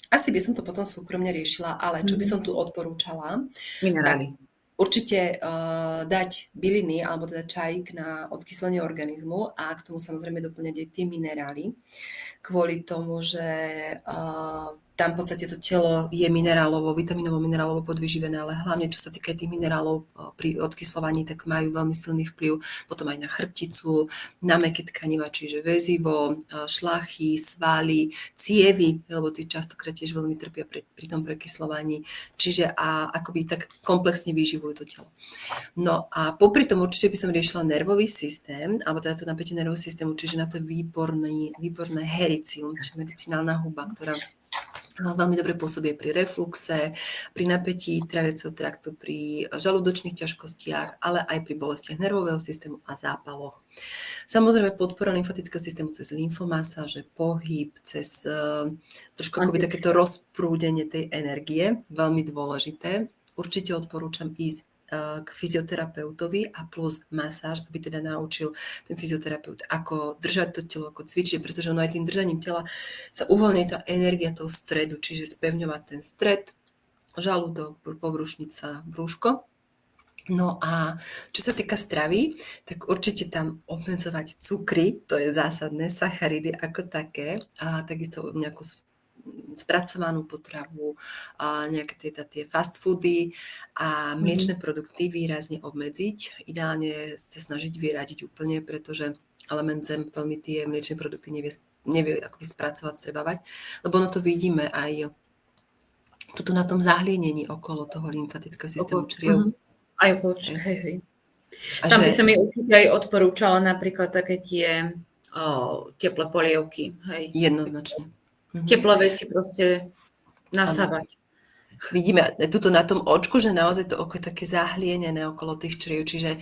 asi by som to potom súkromne riešila, ale čo by som tu odporúčala? Minerály. Určite dať byliny, alebo teda čajík na odkyslenie organizmu a k tomu samozrejme doplňať aj tie minerály, kvôli tomu, že tam v podstate to telo je minerálovo, vitamínovo-minerálovo podvyživené, ale hlavne čo sa týka tých minerálov pri odkyslovaní, tak majú veľmi silný vplyv potom aj na chrbticu, na mäkké tkaniva, čiže väzivo, šlachy, svaly, cievy, lebo tí častokrát tiež veľmi trpia pri tom prekyslovaní, čiže a akoby tak komplexne vyživujú to telo. No a popri tom určite by som riešila nervový systém, alebo teda to napätie nervového systému, čiže na to je výborné hericium, čiže medicinálna huba, ktorá veľmi dobre pôsobí pri refluxe, pri napätí traviaceho traktu, pri žalúdočných ťažkostiach, ale aj pri bolestiach nervového systému a zápaloch. Samozrejme podpora lymfatického systému cez lymfomasáže, pohyb, cez trošku akoby takéto rozprúdenie tej energie, veľmi dôležité. Určite odporúčam ísť k fyzioterapeutovi a plus masáž, aby teda naučil ten fyzioterapeut, ako držať to telo, ako cvičiť, pretože ono aj tým držaním tela sa uvoľní tá energia toho stredu, čiže spevňovať ten stred, žalúdok, površnica, brúško. No a čo sa týka stravy, tak určite tam obmedzovať cukry, to je zásadné, sacharidy ako také, a takisto nejakú spracovanú potravu, nejaké tie fast foody a mliečne produkty výrazne obmedziť. Ideálne sa snažiť vyradiť úplne, pretože element zem veľmi tie mliečne produkty nevie akoby spracovať, strebávať, lebo ono to vidíme aj tuto na tom zahlienení okolo toho lymfatického systému čriev. Aj okolo hej. Tam by som mi určite aj odporúčala napríklad také tie teplé polievky. Hej. Jednoznačne. Teplé veci proste nasávať. Vidíme tuto na tom očku, že naozaj to oko je také zahlienené okolo tých čriev, čiže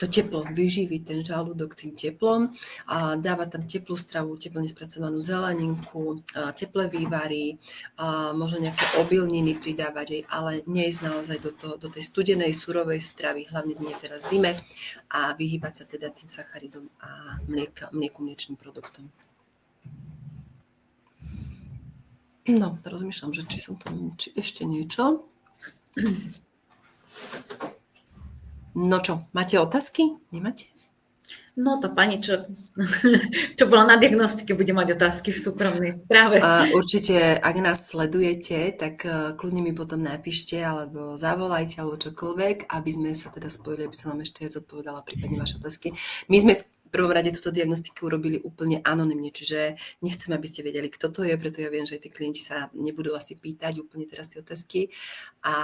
to teplo, vyživiť ten žalúdok tým teplom a dávať tam teplú stravu, teplo nespracovanú zeleninku, teplé vývary, možno nejaké obilniny pridávať, ale neísť naozaj do tej studenej, surovej stravy, hlavne nie teraz zime, a vyhýbať sa teda tým sacharidom a mlieku, mliečným produktom. No, rozmýšľam, že či ešte niečo. No čo, máte otázky? Nemáte? No to pani, čo bola na diagnostike, bude mať otázky v súkromnej správe. Určite, ak nás sledujete, tak kľudne mi potom napíšte, alebo zavolajte, alebo čokoľvek, aby sme sa teda spojili, aby som vám ešte zodpovedala prípadne vaše otázky. My sme v prvom rade túto diagnostiku urobili úplne anonymne, čiže nechcem, aby ste vedeli, kto to je, preto ja viem, že aj tí klienti sa nebudú asi pýtať úplne teraz tie otázky. A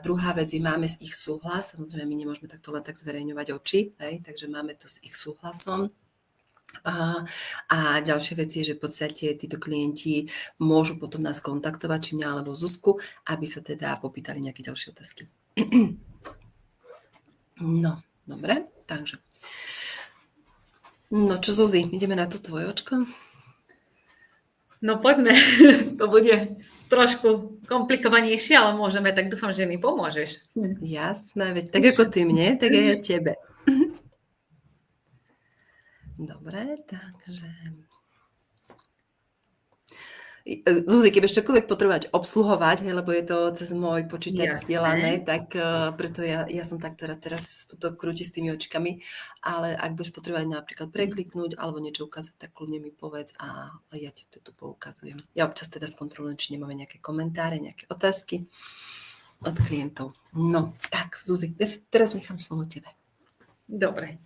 druhá vec je, máme ich súhlas, samozrejme my nemôžeme takto len tak zverejňovať oči, takže máme to s ich súhlasom. A ďalšia vec je, že v podstate títo klienti môžu potom nás kontaktovať, či mňa alebo Zuzku, aby sa teda popýtali nejaké ďalšie otázky. No, dobre, takže. No čo, Zuzi, ideme na to tvoje očko? No poďme, to bude trošku komplikovanejšie, ale môžeme, tak dúfam, že mi pomôžeš. Jasné, veď tak ako ty mne, tak aj ja tebe. Dobre, takže... Zuzi, keď ešte čokoľvek potrebovať obsluhovať, lebo je to cez môj počítač zdieľané, tak preto ja som tak teraz toto krúti s tými očkami, ale ak budeš potrebovať napríklad prekliknúť alebo niečo ukázať, tak kľudne mi povedz a ja ti to tu poukazujem. Ja občas teda skontrolujem, či nemáme nejaké komentáre, nejaké otázky od klientov. No, tak, Zuzi, ja teraz nechám slovo tebe. Dobre.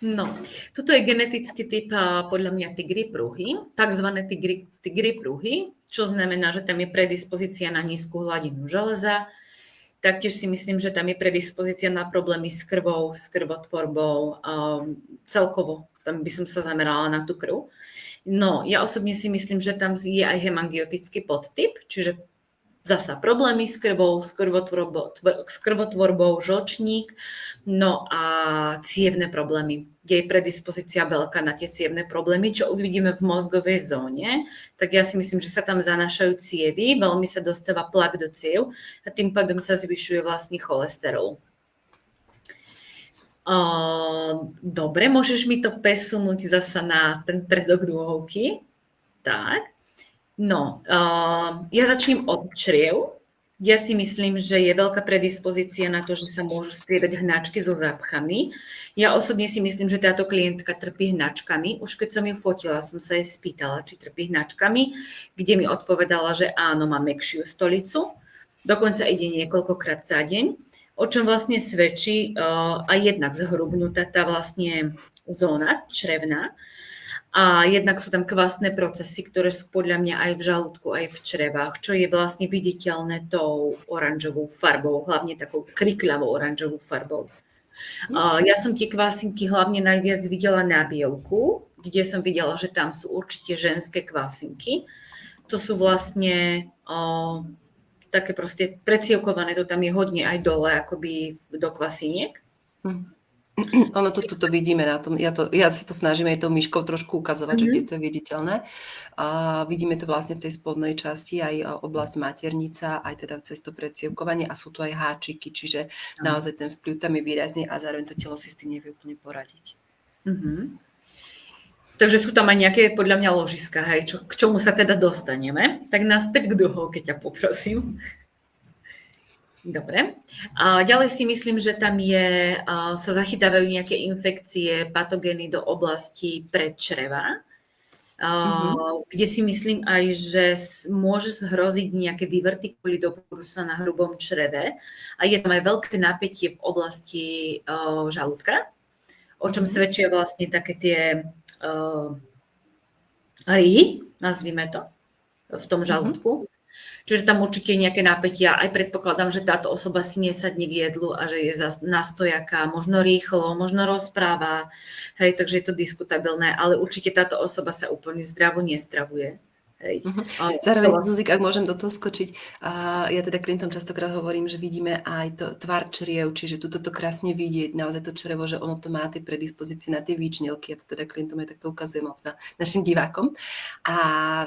No, toto je genetický typ podľa mňa tigry pruhy, takzvané tigry pruhy, čo znamená, že tam je predispozícia na nízku hladinu železa. Taktiež si myslím, že tam je predispozícia na problémy s krvou, s krvotvorbou, celkovo tam by som sa zamerala na tú krv. No, ja osobne si myslím, že tam je aj hemangiotický podtyp, čiže zasa problémy s krvou, s krvotvorbou, žlčník, no a cievne problémy, kde je predispozícia veľká na tie cievne problémy, čo uvidíme v mozgovej zóne, tak ja si myslím, že sa tam zanášajú cievy, veľmi sa dostáva tlak do ciev a tým pádom sa zvyšuje vlastne cholesterol. Dobre, môžeš mi to presunúť zasa na ten predok dôhovky. Tak. No, ja začnem od čriev. Ja si myslím, že je veľká predispozícia na to, že sa môžu striedať hnačky so zápchami. Ja osobne si myslím, že táto klientka trpí hnačkami. Už keď som ju fotila, som sa jej spýtala, či trpí hnačkami, kde mi odpovedala, že áno, má mäkšiu stolicu. Dokonca ide niekoľkokrát za deň, o čom vlastne svedčí aj jednak zhrubnutá tá vlastne zóna črevná. A jednak sú tam kvasné procesy, ktoré sú podľa mňa aj v žalúdku, aj v črevách, čo je vlastne viditeľné tou oranžovou farbou, hlavne takou krikľavou oranžovou farbou. Ja som tie kvasinky hlavne najviac videla na bielku, kde som videla, že tam sú určite ženské kvasinky. To sú vlastne také proste precievkované, to tam je hodne aj dole, akoby do kvasiniek. Ono to vidíme na tom, ja sa to snažím aj tou myškou trošku ukazovať, že kde to je viditeľné. Vidíme to vlastne v tej spodnej časti, aj oblasť maternica, aj teda cez to predsievkovanie a sú tu aj háčiky, čiže naozaj ten vplyv tam je výrazný a zároveň to telo si s tým nevie úplne poradiť. Takže sú tam aj nejaké podľa mňa ložiska, hej, k čomu sa teda dostaneme. Tak naspäť k dôhovke ťa poprosím. Dobre. Ďalej si myslím, že tam sa zachytávajú nejaké infekcie, patogény do oblasti predčreva, kde si myslím aj, že môže zhroziť nejaké divertikuly do budúcna na hrubom čreve a je tam aj veľké napätie v oblasti žalúdka, o čom svedčia vlastne také tie ryhy, nazvime to, v tom žalúdku. Čiže tam určite nejaké napätia. Aj predpokladám, že táto osoba si nesadne k jedlu a že je nastojaká, možno rýchlo, možno rozpráva. Hej, takže je to diskutabilné, ale určite táto osoba sa úplne zdravo nestravuje. Hej. Zároveň, Zuzik, ak môžem do toho skočiť, ja teda klientom častokrát hovorím, že vidíme aj to tvar čriev, čiže tuto to krásne vidieť, naozaj to črevo, že ono to má tie predispozície na tie výčnelky, ja to teda klientom aj takto ukazujem našim divákom. A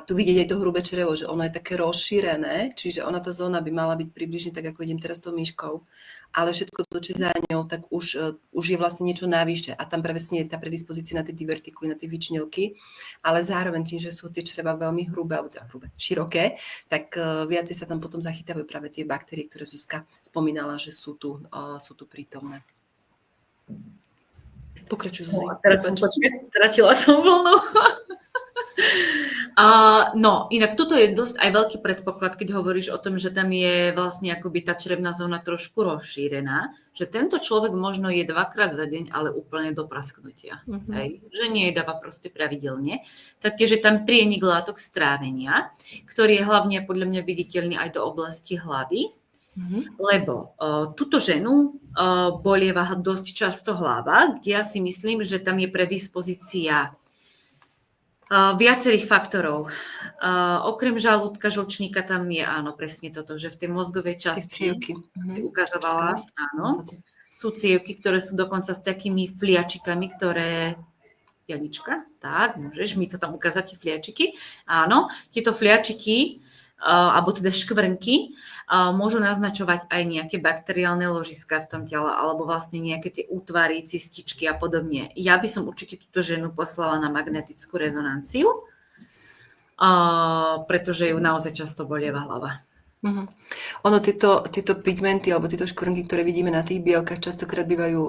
tu vidieť aj to hrubé črevo, že ono je také rozšírené, čiže ona tá zóna by mala byť približne tak, ako idem teraz tou myškou, ale všetko to, čo je za ňou, tak už je vlastne niečo navyše a tam presne je tá predispozícia na tie divertikuly, na tie výčnelky, ale zároveň tým, že sú tie čreva veľmi hrubé, alebo teda hrubé, široké, tak viacej sa tam potom zachytávajú práve tie baktérie, ktoré Zuzka spomínala, že sú tu prítomné. Pokračuj, Zuzi. Teraz stratila som vlnu. No, inak toto je dosť aj veľký predpoklad, keď hovoríš o tom, že tam je vlastne akoby tá črevná zóna trošku rozšírená, že tento človek možno je 2-krát za deň, ale úplne do prasknutia. Hej? Že nie dáva proste pravidelne. Taktiež je tam prienik látok strávenia, ktorý je hlavne podľa mňa viditeľný aj do oblasti hlavy, lebo túto ženu bolieva dosť často hlava, kde ja si myslím, že tam je predispozícia viacerých faktorov. Okrem žalúdka, žlčníka tam je, áno, presne toto, že v tej mozgovej časti si ukazovala, áno, sú cievky, ktoré sú dokonca s takými fliačikami, ktoré... Janička, tak, môžeš mi to tam ukázať, tie fliačiky. Áno, tieto fliačiky, alebo teda škvrnky, môžu naznačovať aj nejaké bakteriálne ložiska v tom tele, alebo vlastne nejaké tie útvary, cističky a podobne. Ja by som určite túto ženu poslala na magnetickú rezonanciu, pretože ju naozaj často bolieva hlava. Ono tieto pigmenty alebo tieto škvrnky, ktoré vidíme na tých bielkách, častokrát bývajú,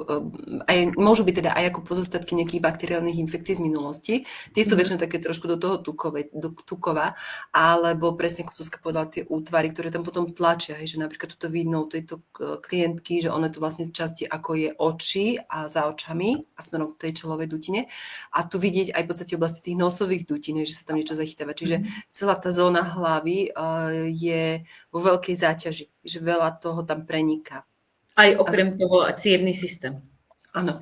môžu byť teda aj ako pozostatky nejakých bakteriálnych infekcií z minulosti. Tie sú väčšinou také trošku do toho tukova, alebo presne ako Zuzka povedala, tie útvary, ktoré tam potom tlačia, že napríklad tuto vidno u tejto klientky, že ono je tu vlastne v časti ako je oči a za očami a smerom k tej čelovej dutine. A tu vidieť aj v podstate oblasti tých nosových dutín, že sa tam niečo zachytáva. Čiže celá tá zóna hlavy je vo veľkej záťaži, že veľa toho tam preniká. Aj okrem toho cievny systém. Áno.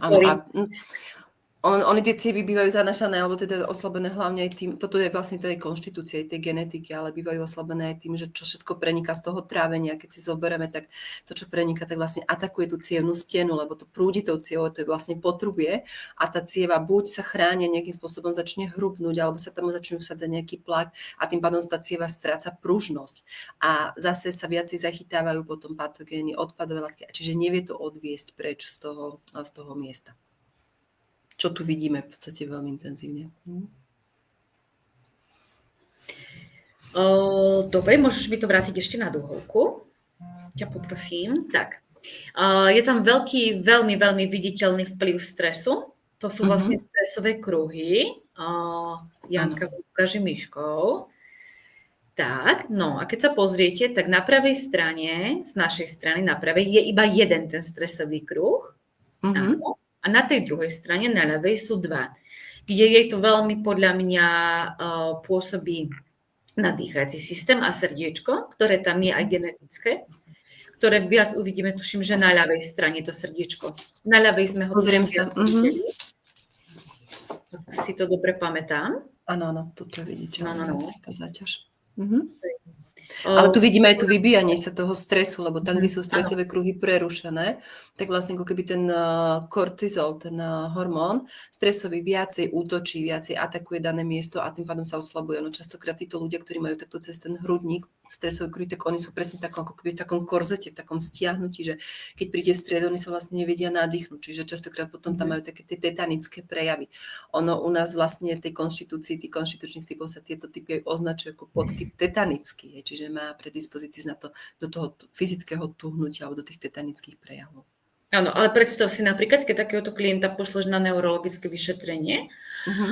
Oni tie cievy bývajú zanašané, alebo teda oslabené hlavne aj tým, toto je vlastne tej konštitúcie, tej genetiky, ale bývajú oslabené aj tým, že čo všetko preniká z toho trávenia, keď si zoberieme, tak to, čo preniká, tak vlastne atakuje tú cievnú stenu, lebo to prúdi tou cievou, to je vlastne potrubie a tá cieva buď sa chráni, nejakým spôsobom začne hrubnúť, alebo sa tam začne usadzať nejaký plak a tým pádom tá cieva stráca pružnosť. A zase sa viacej zachytávajú potom patogény, odpadové látky, čiže nevie to odviesť preč z toho miesta. Čo tu vidíme v podstate veľmi intenzívne. Dobre, môžeš mi to vrátiť ešte na dúhovku. Ťa poprosím. Tak. Je tam veľmi viditeľný vplyv stresu. To sú vlastne stresové kruhy. Janka ukáže myškou. Tak, no a keď sa pozriete, tak na pravej strane, z našej strany na pravej, je iba jeden ten stresový kruh. Áno. A na tej druhej strane, na ľavej, sú dva, kde jej to veľmi podľa mňa pôsobí na dýchací systém a srdiečko, ktoré tam je aj genetické, ktoré viac uvidíme, tuším, že na ľavej strane to srdiečko. Na ľavej sme ho... Pozriem sa. Si to dobre pamätám. Áno, toto je viditeľné. Tá záťaž. Ale tu vidíme aj to vybíjanie sa toho stresu, lebo tam, kde sú stresové kruhy prerušené, tak vlastne ako keby ten kortizol, ten hormón stresový viacej útočí, viacej atakuje dané miesto a tým pádom sa oslabuje. No častokrát títo ľudia, ktorí majú takto cez ten hrudník stresový kruhy, tak oni sú presne ako keby v takom korzete, v takom stiahnutí, že keď príde stres, oni sa vlastne nevedia nadýchnuť. Čiže častokrát potom tam majú také tie tetanické prejavy. Ono u nás vlastne tej konštitúcii, tých konštitučných typov sa tieto typy aj označujú ako podtyp tetanický, čiže má predispozíciu na to, do toho fyzického tuhnutia alebo do tých tetanických prejavov. Áno, ale predstav si napríklad, keď takéhoto klienta pošleš na neurologické vyšetrenie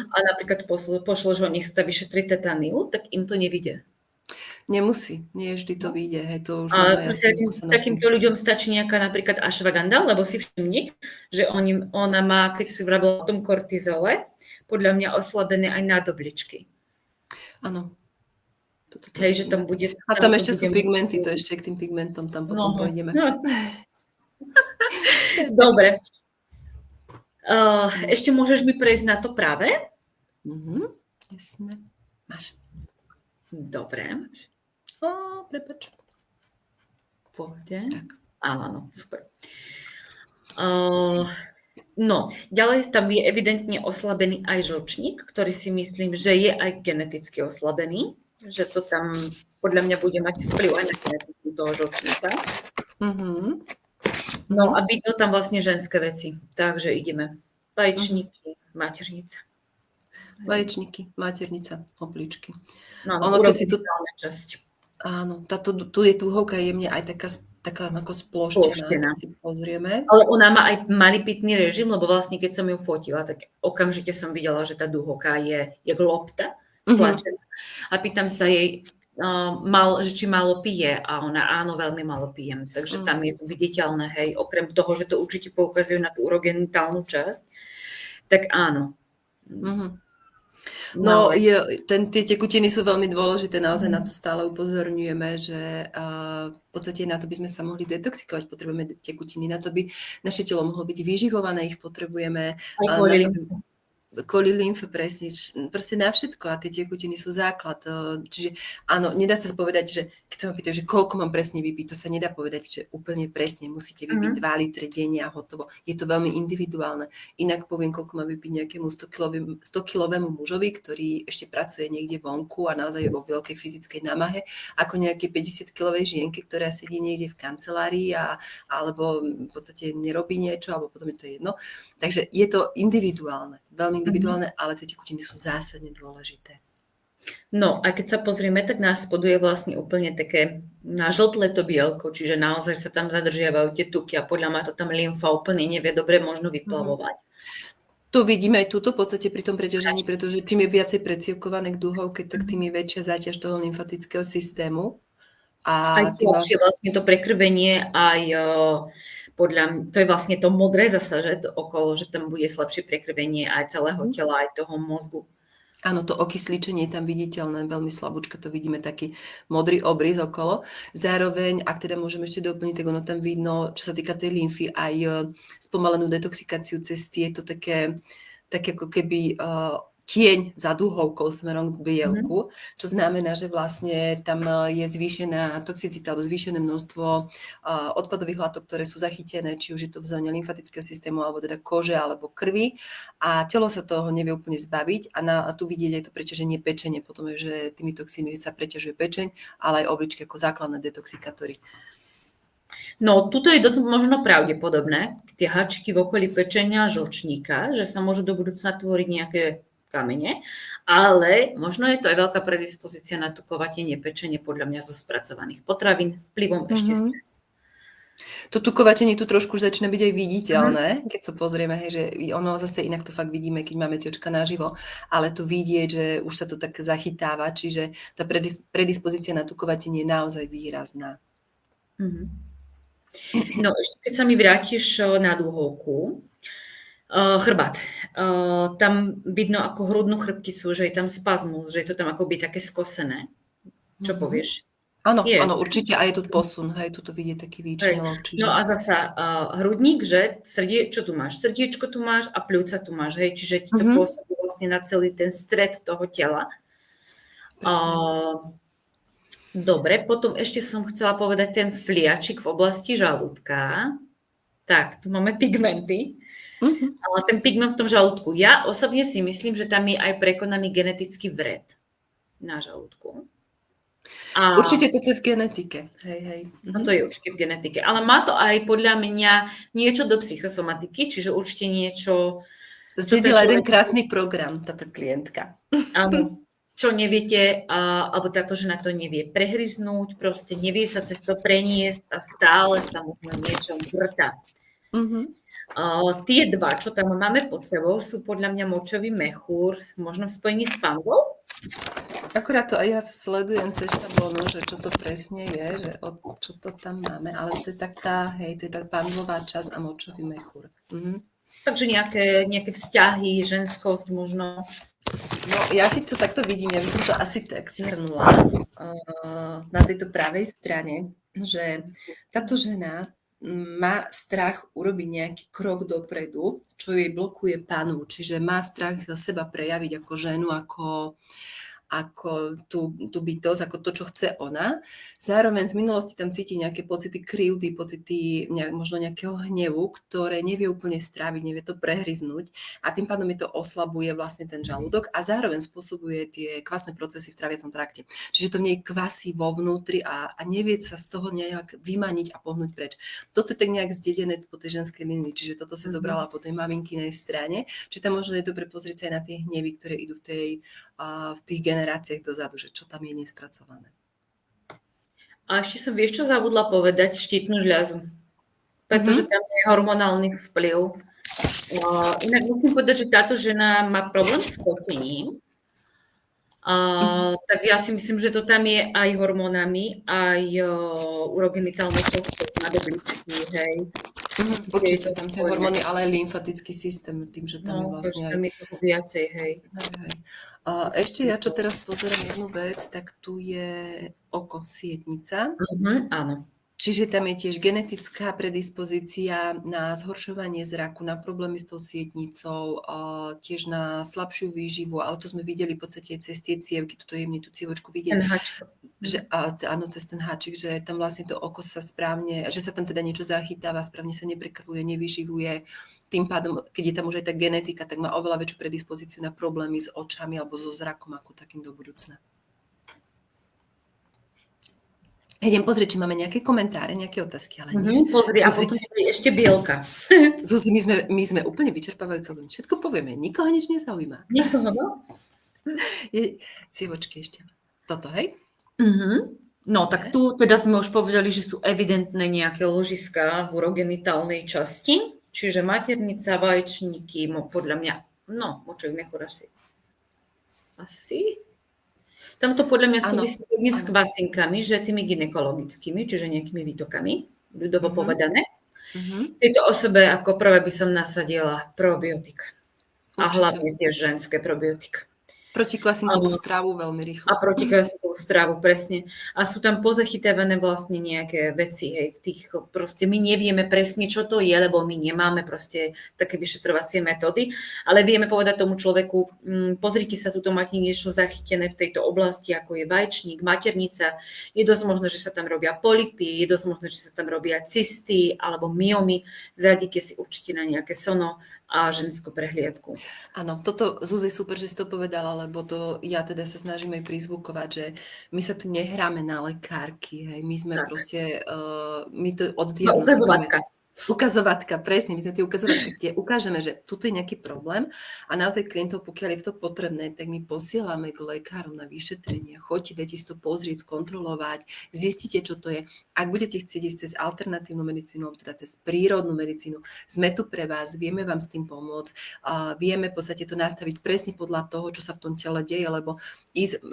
a napríklad pošleš ho, nech sa vyšetri tetaniu, tak im to nevidia. Nemusí, nie vždy to vyjde. Hej, to už takýmto ľuďom stačí nejaká napríklad ashwagandha, lebo si všimni, že ona má, keď si vravila o tom kortizole, podľa mňa oslabené aj nádobličky. Áno. Hej, že tam bude... A tam ešte sú pigmenty, to ešte k tým pigmentom tam potom pôjdeme. No. Dobre. Ešte môžeš mi prejsť na to práve? Jasné. Máš. Dobre, Prepač. pohode. Tak. Áno, super. No, ďalej tam je evidentne oslabený aj žlčník, ktorý si myslím, že je aj geneticky oslabený, že to tam podľa mňa bude mať vplyv aj na genetiku toho žlčníka. No a vidno tam vlastne ženské veci, takže ideme. Vaječníky, maternica. Vaječníky, maternica, obličky. No, Keď si tu... časť. Áno, tu je tuhovka jemne aj taká ako sploštená, keď si pozrieme. Ale ona má aj malý pitný režim, lebo vlastne keď som ju fotila, tak okamžite som videla, že tá duhovka je jak lopta stlačená. A pýtam sa jej, že či málo pije a ona áno, veľmi málo pijem. Takže tam je to viditeľné, hej, okrem toho, že to určite poukazuje na tú urogenitálnu časť, tak áno. No, tie tekutiny sú veľmi dôležité, naozaj na to stále upozorňujeme, že v podstate na to by sme sa mohli detoxikovať, potrebujeme tekutiny, na to by naše telo mohlo byť vyživované, ich potrebujeme. Kvôli lymfe, presne, proste na všetko a tie tekutiny sú základ. Čiže áno, nedá sa povedať, že keď sa ma pýtajú, že koľko mám presne vypiť, to sa nedá povedať, že úplne presne musíte vypiť 2 litre denne a hotovo. Je to veľmi individuálne. Inak poviem, koľko mám vypiť nejakému 100-kilovému mužovi, ktorý ešte pracuje niekde vonku a naozaj je vo veľkej fyzickej námahe, ako nejaké 50-kilovej žienke, ktorá sedí niekde v kancelárii alebo v podstate nerobí niečo, alebo potom je to jedno. Takže je to individuálne. Veľmi individuálne, ale tie tekutiny sú zásadne dôležité. No a keď sa pozrieme, tak na spodu je vlastne úplne také nažltlé to bielko, čiže naozaj sa tam zadržiavajú tie tuky a podľa mňa to tam lymfa úplne nevie dobre možno vyplavovať. Tu vidíme aj túto v podstate pri tom preťažení, pretože čím je viacej precievkované k dúhovke, tak tým je väčšia záťaž toho lymfatického systému. Aj slabšie vlastne to prekrvenie, aj to je vlastne to modré zasa, že to okolo, že tam bude slabšie prekrvenie aj celého tela, aj toho mozgu. Áno, to okysličenie je tam viditeľné, veľmi slabúčko, to vidíme taký modrý obrys okolo. Zároveň, ak teda môžeme ešte doplniť, tak ono tam vidno, čo sa týka tej lymfy, aj spomalenú detoxikáciu cez tieto také ako keby tieň za dúhovkou smerom k bielku, čo znamená, že vlastne tam je zvýšená toxicita alebo zvýšené množstvo odpadových látok, ktoré sú zachytené, či už je to v zóne lymfatického systému, alebo teda kože, alebo krvi. A telo sa toho nevie úplne zbaviť a tu vidieť aj to preťaženie pečene, potom je, že tými toxínmi sa preťažuje pečeň, ale aj obličky ako základné detoxikátory. No, tuto je dosť možno pravdepodobné, tie háčiky v okolí pečenia a žlčníka, že sa môžu do budúcna tvoriť nejaké kamene, ale možno je to aj veľká predispozícia na tukovatenie pečenie podľa mňa zo spracovaných potravín vplyvom ešte stresu. To tukovatenie tu trošku začína byť aj viditeľné, keď sa pozrieme, hej, že ono zase inak to fakt vidíme, keď máme tie očka naživo, ale tu vidieť, že už sa to tak zachytáva, čiže tá predispozícia na tukovatenie je naozaj výrazná. No ešte keď sa mi vrátiš na dúhovku, chrbát. Tam vidno ako hrudnú chrbticu, že je tam spazmus, že je to tam akoby také skosené. Čo povieš? Áno, určite aj je tu posun, hej, tu to vidie taký výčnelok. No a zasa hrudník, že čo tu máš? Srdiečko tu máš a pľúca tu máš, hej, čiže ti to pôsobí vlastne na celý ten stred toho tela. Dobre, potom ešte som chcela povedať ten fliačik v oblasti žalúdka. Tak, tu máme pigmenty. Ale ten pigment v tom žalúdku. Ja osobne si myslím, že tam je aj prekonaný genetický vred na žalúdku. Určite toto je v genetike. Hej. No to je určite v genetike. Ale má to aj podľa mňa niečo do psychosomatiky, čiže určite niečo... Zdedila jeden krásny program, táto klientka. Áno. Čo neviete, alebo táto žena to nevie prehryznúť, proste nevie sa cez to preniesť a stále sa možno niečo vrtá. Tie dva, čo tam máme pod sebou, sú podľa mňa močový mechúr, možno v spojení s panvou. Akurát to aj ja sledujem cez štablónu, že čo to presne je, že čo to tam máme, ale to je taká, to je tá panvová časť a močový mechúr. Takže nejaké vzťahy, ženskosť možno. No, ja keď to takto vidím, ja by som to asi tak zhrnula na tejto pravej strane, že táto žena má strach urobiť nejaký krok dopredu, čo jej blokuje panu, čiže má strach seba prejaviť ako ženu, ako tú bytosť, ako to, čo chce ona. Zároveň z minulosti tam cíti nejaké pocity krivdy, pocity možno nejakého hnevu, ktoré nevie úplne stráviť, nevie to prehryznúť a tým pádom mi to oslabuje vlastne ten žalúdok a zároveň spôsobuje tie kvasné procesy v tráviacom trakte. Čiže to v nej kvasí vo vnútri a nevie sa z toho nejak vymaniť a pohnúť preč. Toto je tak nejak zdedené po tej ženskej línii, čiže toto si zobrala po tej maminkinej strane. Čiže tam možno je dobre pozrieť sa aj na tie hnevy, ktoré idú v tých generáciách dozadu, že čo tam je nespracované. A ešte som, vieš čo zabudla povedať, štítnu žľazu. Pretože tam je hormonálny vplyv. Inak musím povedať, že táto žena má problém s potením. Tak ja si myslím, že to tam je aj hormónami, aj urogenitálnou kostou na dobrý hej. Určite tam tie hormóny, ale aj lymfatický systém, tým, že tam je vlastne aj... tam je toho viacej, hej. Ešte ja, čo teraz pozerám jednu vec, tak tu je oko sietnica. Áno. Čiže tam je tiež genetická predispozícia na zhoršovanie zraku, na problémy s tou sietnicou, tiež na slabšiu výživu, ale to sme videli v podstate cez tie cievky, tuto jemne tú cievočku vidieť. Ten háčik. Áno, cez ten háčik, že tam vlastne to oko sa správne, že sa tam teda niečo zachytáva, správne sa neprekrvuje, nevyživuje. Tým pádom, keď je tam už aj tá genetika, tak má oveľa väčšiu predispozíciu na problémy s očami alebo so zrakom ako takým do budúcna. Idem pozrieť, či máme nejaké komentáre, nejaké otázky, ale nič. Pozri, a potom ešte bielka. Zuzi, my sme úplne vyčerpávajúco, všetko povieme, nikoho nič nezaujíma. Nikoho, no? Cievočky ešte. Toto, hej? No, tak tu teda sme už povedali, že sú evidentné nejaké ložiská v urogenitálnej časti, čiže maternica, vaječníky, podľa mňa, no, močový mechúr asi... Tam to podľa mňa súvisí s kvasinkami, že tými gynekologickými, čiže nejakými výtokami, ľudovo povedané. Tejto osobe ako prvé by som nasadila probiotika. A hlavne tie ženské probiotika. Protikvasinkovú stravu veľmi rýchlo. A protikvasinkovú stravu, presne. A sú tam pozachytávané vlastne nejaké veci, hej, v tých, proste my nevieme presne, čo to je, lebo my nemáme proste také vyšetrovacie metódy, ale vieme povedať tomu človeku, pozrite sa, tuto máte niečo zachytené v tejto oblasti, ako je vaječník, maternica, je dosť možné, že sa tam robia polypy, je dosť možné, že sa tam robia cysty alebo myomy, zradíte si určite na nejaké sono a ženskú prehliadku. Áno, toto Zuzi super, že si to povedala, lebo to ja teda sa snažím aj prizvukovať, že my sa tu nehráme na lekárky, hej, my sme proste, my to oddiagnostikujeme. Ukazovatka, presne, my sme tie ukazovatky, kde ukážeme, že tuto je nejaký problém a naozaj klientov, pokiaľ je to potrebné, tak my posielame k lekárom na vyšetrenie. Choďte, dajte si to pozrieť, skontrolovať, zistite, čo to je. Ak budete chcieť ísť cez alternatívnu medicínu, teda cez prírodnú medicínu, sme tu pre vás, vieme vám s tým pomôcť, vieme v podstate to nastaviť presne podľa toho, čo sa v tom tele deje, lebo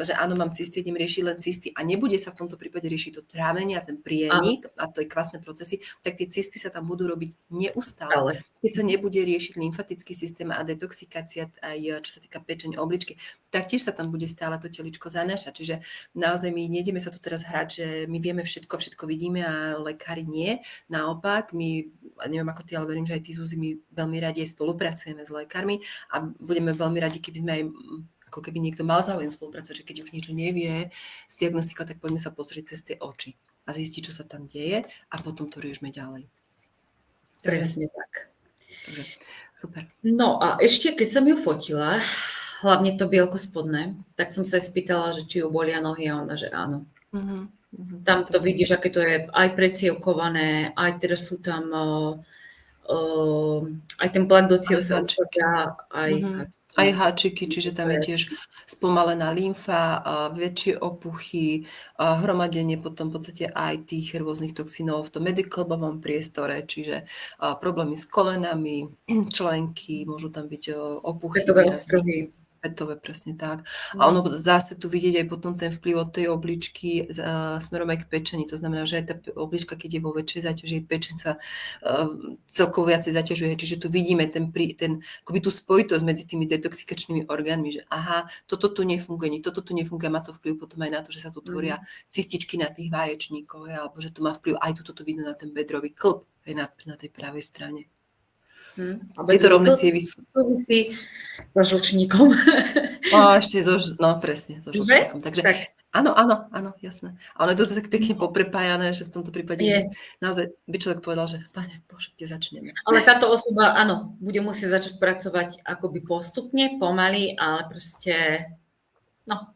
že áno, mám cysty, idem riešiť len cysty a nebude sa v tomto prípade riešiť to trávenie a ten prienik a tie kvasné procesy, tak tie cysty sa tam budú robiť neustále. Keď sa nebude riešiť lymfatický systém a detoxikácia, aj čo sa týka pečene, obličky, tak tiež sa tam bude stále to teličko zanášať. Čiže naozaj my nejdeme sa tu teraz hrať, že my vieme všetko vidíme a lekári nie. Naopak, my, neviem ako ty, ale verím, že aj ty, Zuzi, my veľmi radi spolupracujeme s lekármi a budeme veľmi radi, keby sme aj ako keby niekto mal záujem spolupracovať, že keď už niečo nevie z diagnostikou, tak poďme sa pozrieť cez tie oči a zistiť, čo sa tam deje a potom to riešme ďalej. Presne tak. Takže, super. No a ešte, keď som ju fotila, hlavne to bielko spodné, tak som sa spýtala, že či ju bolia nohy a ona, že áno. Tam to vidíš, aké to je aj precievkované, aj teraz sú tam aj ten plak do ciev sa odšľaká, aj háčiky, čiže tam je tiež spomalená lymfa, väčšie opuchy, hromadenie potom v podstate aj tých rôznych toxínov v tom medziklbovom priestore, čiže problémy s kolenami, členky, môžu tam byť opuchy. Petové, presne tak. A ono zase tu vidieť aj potom ten vplyv od tej obličky smerom aj k pečení. To znamená, že aj tá oblička, keď je vo väčšej záťaži, pečeň sa celkovo viacej zaťažuje. Čiže tu vidíme akoby tú spojitosť medzi tými detoxikačnými orgánmi, že aha, toto tu nefunguje, má to vplyv potom aj na to, že sa tu tvoria cystičky na tých vaječníkoch, alebo že to má vplyv aj toto vidno na ten bedrový klb, aj na tej pravej strane. Tieto rovné cievy sú so žlčníkom. Ešte no presne, so Že? žlčníkom. Takže Tak áno, áno, áno, jasné. A ono je to tak pekne poprepájané, že v tomto prípade je. naozaj by človek povedal, že Pane Bože, kde začneme? Ale táto osoba, áno, bude musieť začať pracovať akoby postupne, pomaly, ale proste, no,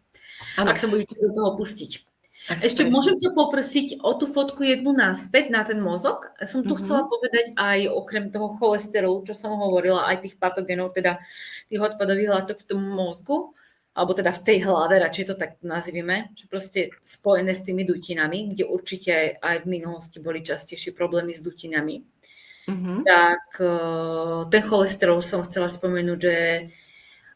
Áno, ak sa budete do toho pustiť. Ešte presne. môžem ťa poprosiť o tú fotku jednu naspäť na ten mozog? Som tu chcela povedať aj okrem toho cholesterolu, čo som hovorila, aj tých patogenov, teda tých odpadových látok v tom mozgu, alebo teda v tej hlave, radšej to tak nazvime, čo proste spojené s tými dutinami, kde určite aj v minulosti boli častejšie problémy s dutinami. Tak ten cholesterol som chcela spomenúť, že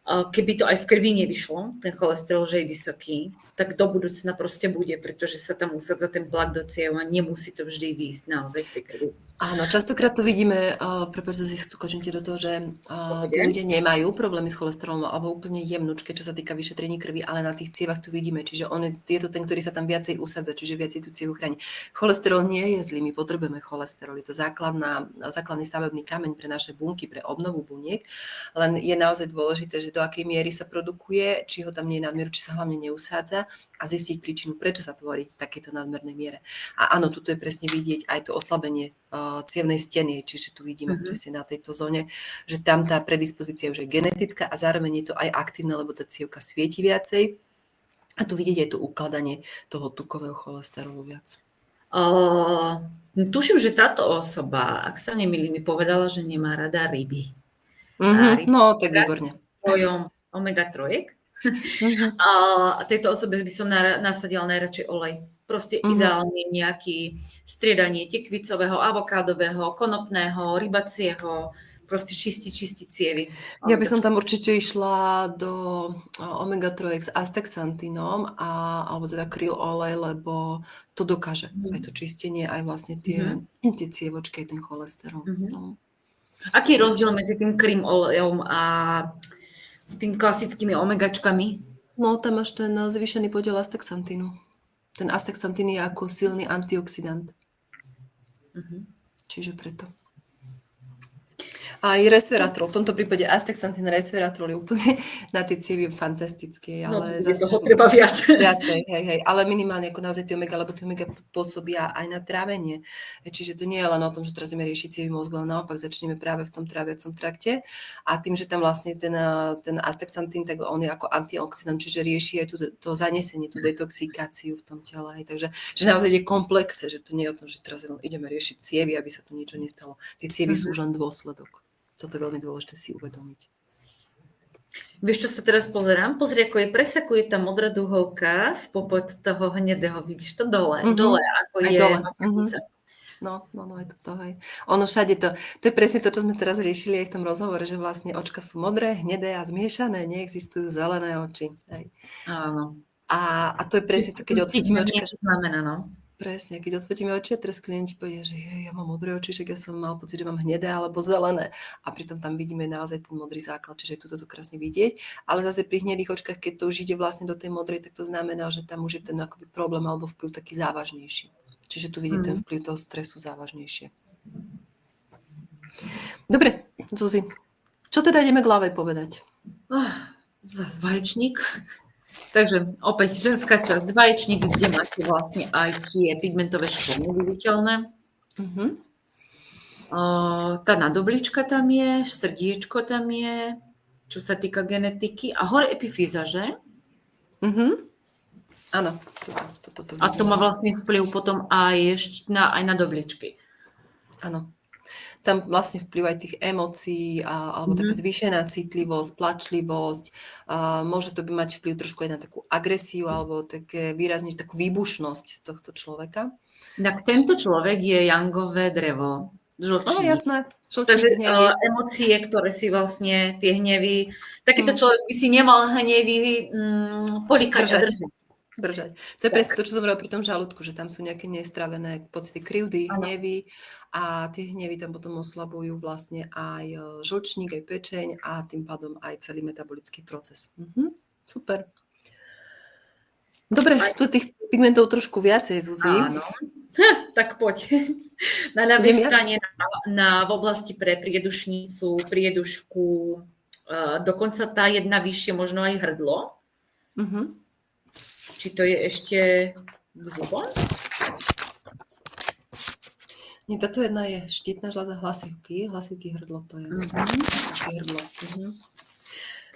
keby to aj v krvi nevyšlo, ten cholesterol, že je vysoký, tak do budúcna proste bude, pretože sa tam usadza ten tlak do ciev a nemusí to vždy výjsť naozaj v tej krvi. Áno, častokrát to vidíme, prepáč, že si skočím ti do toho, že tí ľudia nemajú problémy s cholesterolom alebo úplne jemnučké, čo sa týka vyšetrení krvi, ale na tých cievach to vidíme. Čiže je to ten, ktorý sa tam viacej usadza, čiže viacej tú cievu chráni. Cholesterol nie je zlý, my potrebujeme cholesterol. Je to základný stavebný kameň pre naše bunky, pre obnovu buniek, len je naozaj dôležité, že do akej miery sa produkuje, či ho tam nie je nadmieru, či sa hlavne neusádza a zistiť príčinu, prečo sa tvorí v takéto nadmernej miere. A áno, tuto je presne vidieť aj to oslabenie cievnej steny, čiže tu vidíme presne na tejto zóne, že tam tá predispozícia už je genetická a zároveň je to aj aktívne, lebo tá cievka svieti viacej a tu vidieť aj to ukladanie toho tukového cholesterolu viac. Tuším, že táto osoba, ak sa nemýlim, mi povedala, že nemá rada ryby. No, tak výborne. Svojom omega-3. A tejto osobe by som nasadila najradšej olej. Proste ideálne nejaký striedanie tekvicového, avokádového, konopného, rybacieho, proste čistiť cievy. Ja by som tam určite išla do omega-3 s astaxantinom alebo teda krill olej, lebo to dokáže aj to čistenie, aj vlastne tie cievočky, ten cholesterol. No. Aký je rozdiel medzi tým krill olejom a s tým klasickými omegačkami? No, tam máš ten zvýšený podiel astaxantinu. Ten astaxantín je ako silný antioxidant. Čiže preto. Aj resveratrol. V tomto prípade astaxantín resveratrol je úplne na tie cievy fantastické. Ale zase toho treba viac. Viacej, hej. Ale minimálne ako naozaj tie omega, lebo tie omega pôsobia aj na trávenie. Čiže to nie je len o tom, že teraz ideme riešiť cievy mozgu, ale naopak začneme práve v tom tráviacom trakte. A tým, že tam vlastne ten astaxantín, tak on je ako antioxidant, čiže rieši aj to zanesenie, tú detoxikáciu v tom tele. Hej. Takže že naozaj je komplexe, že to nie je o tom, že teraz ideme riešiť cievy, aby sa tu niečo nestalo. Tie cievy sú už len dôsledok. Toto je veľmi dôležité si uvedomiť. Vieš, čo sa teraz pozerám? Pozri, ako je presakuje tá modrá duhovka spopod toho hnedého. Vidíš to dole? Dole, ako aj je dole. No, je to hej. Ono všade to je presne to, čo sme teraz riešili aj v tom rozhovore, že vlastne očka sú modré, hnedé a zmiešané, neexistujú zelené oči. Hej. Áno. A to je presne to, keď odfotíme očka. Niečo znamená, no. Presne, keď odfotíme oči a teraz klienti povedia, že ja mám modré oči, že ja som mal pocit, že mám hnedé alebo zelené. A pritom tam vidíme naozaj ten modrý základ, čiže tu to krásne vidieť. Ale zase pri hnedých očkách, keď to už ide vlastne do tej modrej, tak to znamená, že tam už je ten akoby problém alebo vplyv taký závažnejší. Čiže tu vidieť ten vplyv toho stresu závažnejšie. Dobre, Zuzi, čo teda ideme k ľavej povedať? Zas vaječník. Takže opäť ženská časť, vaječník, kde máte vlastne aj tie pigmentové škvrny viditeľné. Tá nadoblička tam je, srdiečko tam je, čo sa týka genetiky a hore epifýza, že? Áno. A to má vlastne vplyv potom aj na dobličky. Áno. Tam vlastne vplyv aj tých emócií alebo taká zvýšená citlivosť, plačlivosť. Môže to mať vplyv trošku aj na takú agresiu alebo také výrazne takú výbušnosť tohto človeka. Tak tento človek je jangové drevo. Žlčník. Jasné. Takže emócie, ktoré si vlastne tie hnevy, takýto človek by si nemal hnevy polikať. Držať. To je presne to, čo som hovorila pri tom žalúdku, že tam sú nejaké nestravené pocity krivdy, hnevy a tie hnevy tam potom oslabujú vlastne aj žlčník, aj pečeň a tým pádom aj celý metabolický proces. Super. Dobre, tu tých pigmentov trošku viacej, Zuzi. Áno. Tak poď. Na ľavej strane v oblasti pre priedušnicu, priedušku, dokonca tá jedna vyššie, možno aj hrdlo. Mhm. Či to je ešte k zubom? Nie, táto jedna je štítna žľaza, hlasivky, hrdlo, to je hrdlo.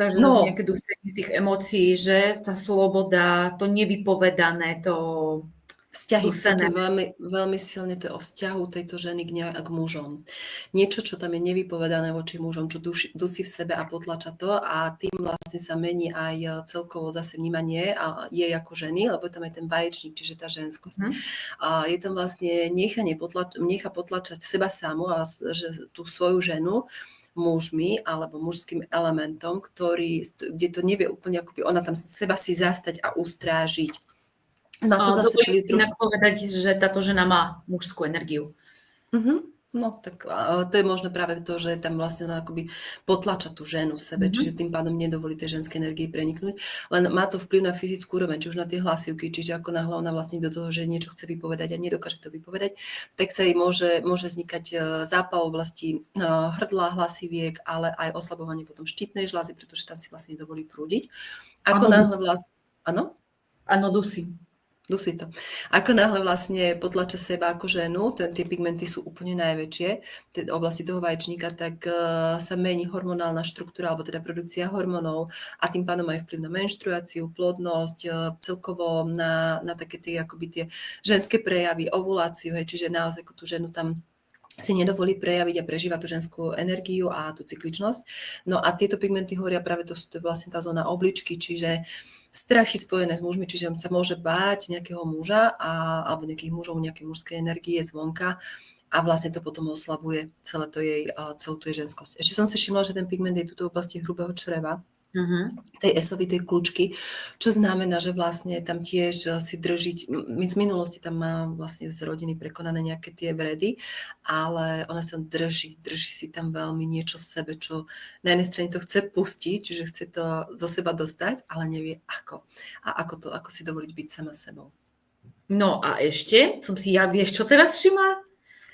Takže zase No, nejaké dôsledky tých emócií, že tá sloboda, to nevypovedané, to vzťahy, toto dusené. je veľmi, veľmi silne to je o vzťahu tejto ženy k mužom. Niečo, čo tam je nevypovedané voči mužom, čo dusí v sebe a potlača to a tým vlastne sa mení aj celkovo zase vnímanie jej ako ženy, lebo tam je ten vaječník, čiže tá ženskosť. A je tam vlastne necha potlačať seba samu a že tú svoju ženu mužmi alebo mužským elementom, kde to nevie úplne, akoby ona tam seba si zastať a ustrážiť. Má to zase Dovolím si inak povedať, že táto žena má mužskú energiu. No, tak to je možno práve to, že tam vlastne ona akoby potlača tú ženu v sebe, čiže tým pádom nedovolí tej ženskej energii preniknúť, len má to vplyv na fyzickú úroveň, či už na tie hlasivky, čiže ako náhle ona vlastne do toho, že niečo chce vypovedať a nedokáže to vypovedať, tak sa jej môže vznikať zápal v oblasti hrdla, hlasiviek, ale aj oslabovanie potom štítnej žľazy, pretože tam si vlastne nedovolí prúdiť. Ako náhle vlastne... Áno? Áno, dusí. Dusí to. Ako náhle vlastne potlača seba ako ženu, tie pigmenty sú úplne najväčšie v oblasti toho vaječníka, tak sa mení hormonálna štruktúra, alebo teda produkcia hormónov a tým pádom aj vplyv na menštruáciu, plodnosť, celkovo na také tie, akoby tie ženské prejavy, ovuláciu, čiže naozaj ako tú ženu tam si nedovolí prejaviť a prežíva tú ženskú energiu a tú cykličnosť. No a tieto pigmenty hovoria práve to je vlastne tá zóna obličky, čiže strachy spojené s mužmi, čiže on sa môže báť nejakého muža alebo nejakých mužov, nejaké mužské energie zvonka a vlastne to potom oslabuje celú tú jej ženskosť. Ešte som si všimla, že ten pigment je tuto v oblasti hrubého čreva, tej esovitej kľúčky, čo znamená, že vlastne tam tiež si držiť, my z minulosti tam mám vlastne z rodiny prekonané nejaké tie vredy, ale ona sa drží si tam veľmi niečo v sebe, čo na jednej strane to chce pustiť, čiže chce to zo seba dostať, ale nevie ako. A ako si dovoliť byť sama sebou. No a ešte som si vieš čo teraz všimla?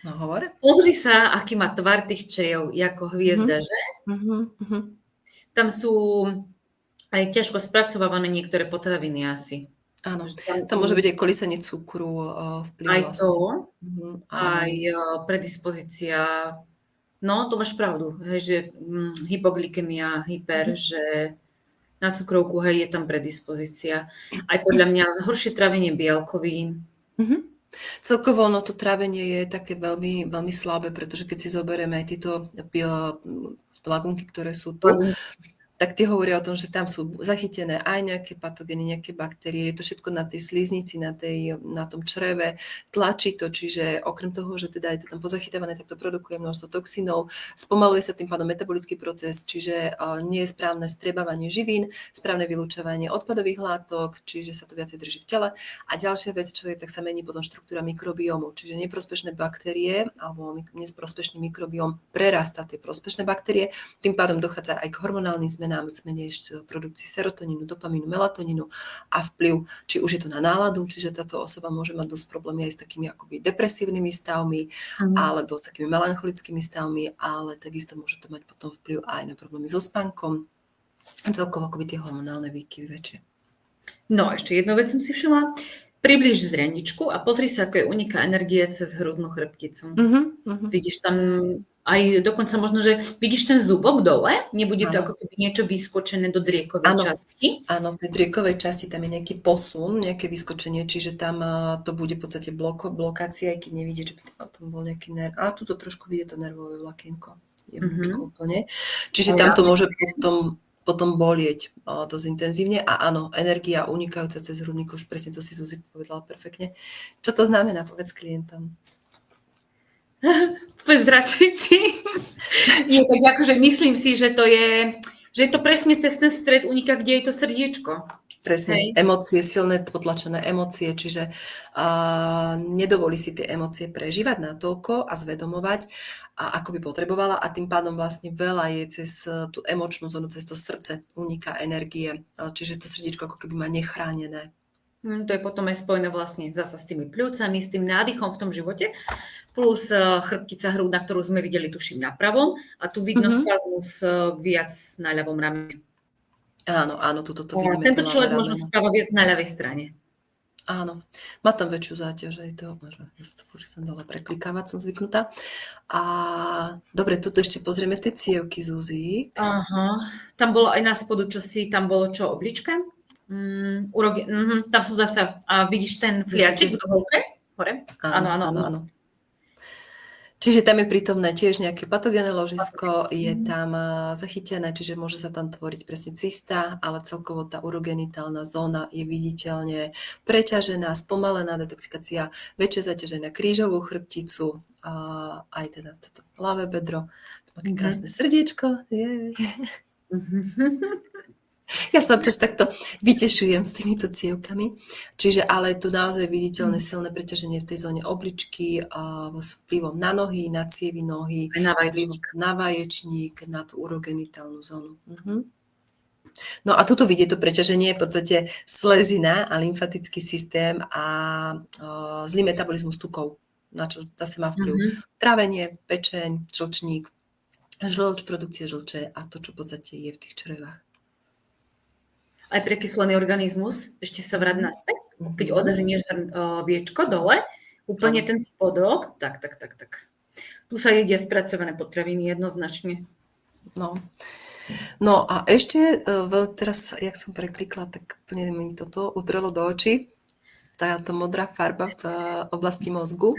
No hovor. Pozri sa, aký má tvar tých čriev, ako hviezda, že? Tam sú aj ťažko spracovávané niektoré potraviny asi. Áno, tam môže byť aj kolísanie cukru, vplyv aj vlastne. Aj predispozícia. No, to máš pravdu, hej, že hypoglykemia, že na cukrovku, hej, je tam predispozícia. Aj podľa mňa horšie trávenie bielkovín. Celkovo to trávenie je také veľmi, veľmi slabé, pretože keď si zoberieme aj tieto lagunky, ktoré sú tu, tak tie hovoria o tom, že tam sú zachytené aj nejaké patogény, nejaké baktérie, je to všetko na tej sliznici, na tom čreve, tlačí to, čiže okrem toho, že teda je to tam pozachytávané, tak to produkuje množstvo toxínov, spomaluje sa tým pádom metabolický proces, čiže nie je správne strebávanie živín, správne vylúčovanie odpadových látok, čiže sa to viacej drží v tele. A ďalšia vec, čo je, tak sa mení potom štruktúra mikrobiomu, čiže neprospešné baktérie alebo neprospešný mikrobióm prerastá tie prospešné baktérie, tým pádom dochádza aj k hormonálnym zmene produkcie serotonínu, dopamínu, melatonínu a vplyv, či už je to na náladu, čiže táto osoba môže mať dosť problémy aj s takými akoby depresívnymi stavmi alebo s takými melancholickými stavmi, ale takisto môže to mať potom vplyv aj na problémy so spánkom a celkovo akoby tie hormonálne výkyvy väčšie. No, ešte jednu vec som si všimla. Približ zreničku a pozri sa, ako je uniká energie cez hrudnú chrbticu. Vidíš tam aj dokonca možno, že vidíš ten zubok dole, nebude to ako keby niečo vyskočené do driekovej časti. Áno, v tej driekovej časti tam je nejaký posun, nejaké vyskočenie, čiže tam to bude v podstate blokácia, aj keď nevidieť, že by tam bol nejaký nerv. A tuto trošku vidie to nervové vlakienko. Jemničko úplne. Čiže tam to môže potom bolieť dosť intenzívne a áno, energia unikajúca cez hrudný koš, presne to si Zuzi povedala perfektne. Čo to znamená, povedz klientom? Povedz radšej ty. Nie, tak akože myslím si, že je to presne cez ten stred uniká, kde je to srdiečko. Presne, emócie, silné potlačené emócie, čiže nedovolí si tie emócie prežívať natoľko a zvedomovať, ako by potrebovala a tým pádom vlastne veľa je cez tú emočnú zónu, cez to srdce uniká energie, čiže to srdiečko ako keby má nechránené. To je potom aj spojené vlastne zasa s tými pľúcami, s tým nádychom v tom živote, plus chrbtica hrudná, ktorú sme videli, tuším, na pravom, a tu vidno spazmus viac na ľavom ramene. Áno, tuto to vidíme. Tento človek možno správa viac na ľavej strane. Áno, má tam väčšiu záťaž, aj to, možno, ja chcem dole preklikávať, som zvyknutá. A dobre, tuto ešte pozrieme tie cievky, Zuzík. Aha, tam bolo aj na spodu, tam bolo čo, oblička? Tam sú zase, a vidíš ten fliačik v doholke? Hore? Áno. Čiže tam je prítomné tiež nejaké patogénne ložisko, je tam zachytené, čiže môže sa tam tvoriť presne cysta, ale celkovo tá urogenitálna zóna je viditeľne preťažená, spomalená detoxikácia, väčšie zaťaženie na krížovú chrbticu, a aj teda toto ľavé bedro. To má krásne srdiečko. Ja sa občas takto vytešujem s týmito cievkami. Čiže ale je tu naozaj viditeľné silné preťaženie v tej zóne obličky s vplyvom na nohy, na cievy nohy, na vaječník, na tú urogenitálnu zónu. No a tuto vidie to preťaženie, v podstate slezina a lymfatický systém a zlý metabolizmus tukov, na čo zase má vplyv trávenie, pečeň, žlčník, žlč, produkcia žlče a to, čo v podstate je v tých črevách. Aj prekyslený organizmus, ešte sa vráť naspäť, keď odhrnieš viečko dole, úplne ten spodok, tak. Tu sa jedia spracované potraviny jednoznačne. No a ešte teraz, jak som preklikla, tak úplne mi toto udrelo do očí, táto modrá farba v oblasti mozgu.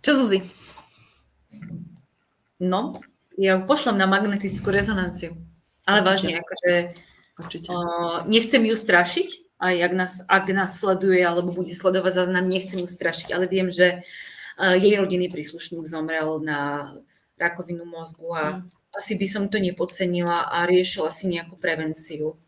Čo, Zuzi? No, ja ju pošlem na magnetickú rezonanciu. Ale vážne, akože nechcem ju strašiť, aj ak nás sleduje alebo bude sledovať záznam, nechcem ju strašiť, ale viem, že jej rodinný príslušník zomrel na rakovinu mozgu a asi by som to nepodcenila a riešila si nejakú prevenciu.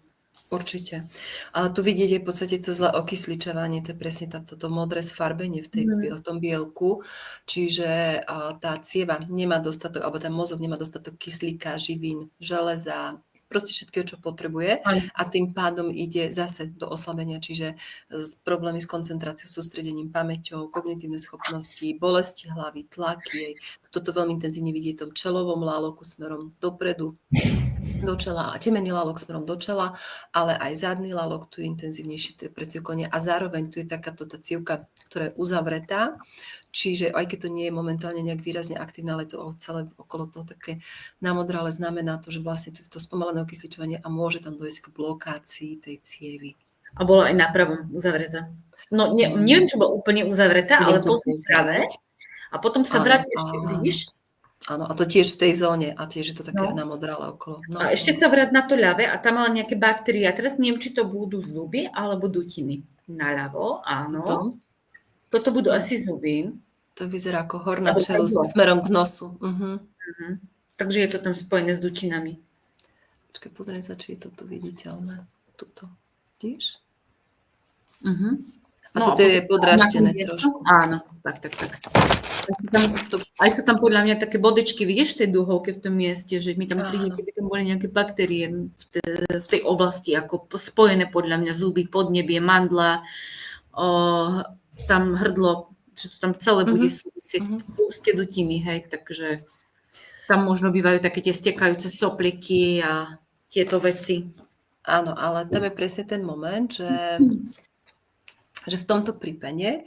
Určite. A tu vidieť je v podstate to zlé okysličovanie, to je presne toto modré sfarbenie v tom bielku, čiže tá cieva nemá dostatok, alebo ten mozog nemá dostatok kyslíka, živín, železa, proste všetkého, čo potrebuje a tým pádom ide zase do oslabenia, čiže problémy s koncentráciou, sústredením, pamäťou, kognitívne schopnosti, bolesti hlavy, tlaky. Toto veľmi intenzívne vidie v tom čelovom láloku smerom dopredu, do čela a temený lálok smerom do čela, ale aj zadný lálok, tu je intenzívnejšie, to je predcievkovanie a zároveň tu je takáto tá cievka, ktorá je uzavretá, čiže aj keď to nie je momentálne nejak výrazne aktívne, ale to celé okolo toho také namodrale znamená to, že vlastne tu je to spomalené okysličovanie a môže tam dojsť k blokácii tej cievy. A bola aj na pravom uzavretá. No neviem, či bola úplne uzavretá, ale pozri práve. A potom sa vráti ešte, vidíš? Áno, a to tiež v tej zóne a tiež je to také namodrale okolo. A ešte sa vráť na to ľavé a tam mala nejaké baktérie. A teraz neviem, či to budú zuby alebo dutiny. Naľavo, áno. Toto budú asi zuby. To vyzerá ako horná čelusť smerom k nosu. Takže je to tam spojené s dutinami. Počkaj, pozriem sa, či je to tu viditeľné. Tuto. Vidíš? A toto je podráždené trošku. Áno, tak. Aj sú tam podľa mňa také bodečky, vidíš, v tej duhovke v tom mieste, že mi tam príde, keby tam boli nejaké baktérie v tej oblasti, ako spojené podľa mňa zuby, podnebie, mandla, tam hrdlo, že to tam celé bude súvisieť, ústie dutiny, hej, takže tam možno bývajú také tie stekajúce sopliky a tieto veci. Áno, ale tam je presne ten moment, že v tomto prípade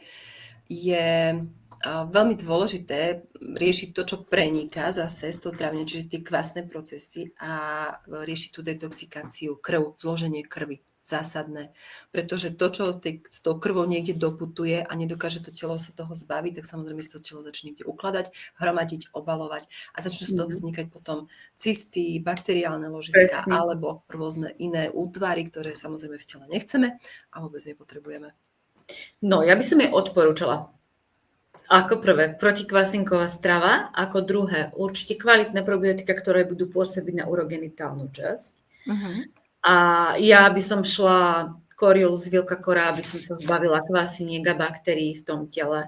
je veľmi dôležité riešiť to, čo preniká zase z toho trávenia, čiže tie kvasné procesy a riešiť tú detoxikáciu, zloženie krvi, zásadné. Pretože to, čo s tou krvou niekde doputuje a nedokáže to telo sa toho zbaviť, tak samozrejme si to telo začne niekde ukladať, hromadiť, obalovať a začnú z toho vznikať potom cysty, bakteriálne ložiska alebo rôzne iné útvary, ktoré samozrejme v tele nechceme a vôbec nepotrebujeme. No, ja by som jej odporúčala. Ako prvé, protikvasinková strava, ako druhé, určite kvalitné probiotika, ktoré budú pôsobiť na urogenitálnu časť. A ja by som šla Coriolus vilcacora, aby som sa zbavila kvasiniek a baktérií v tom tele.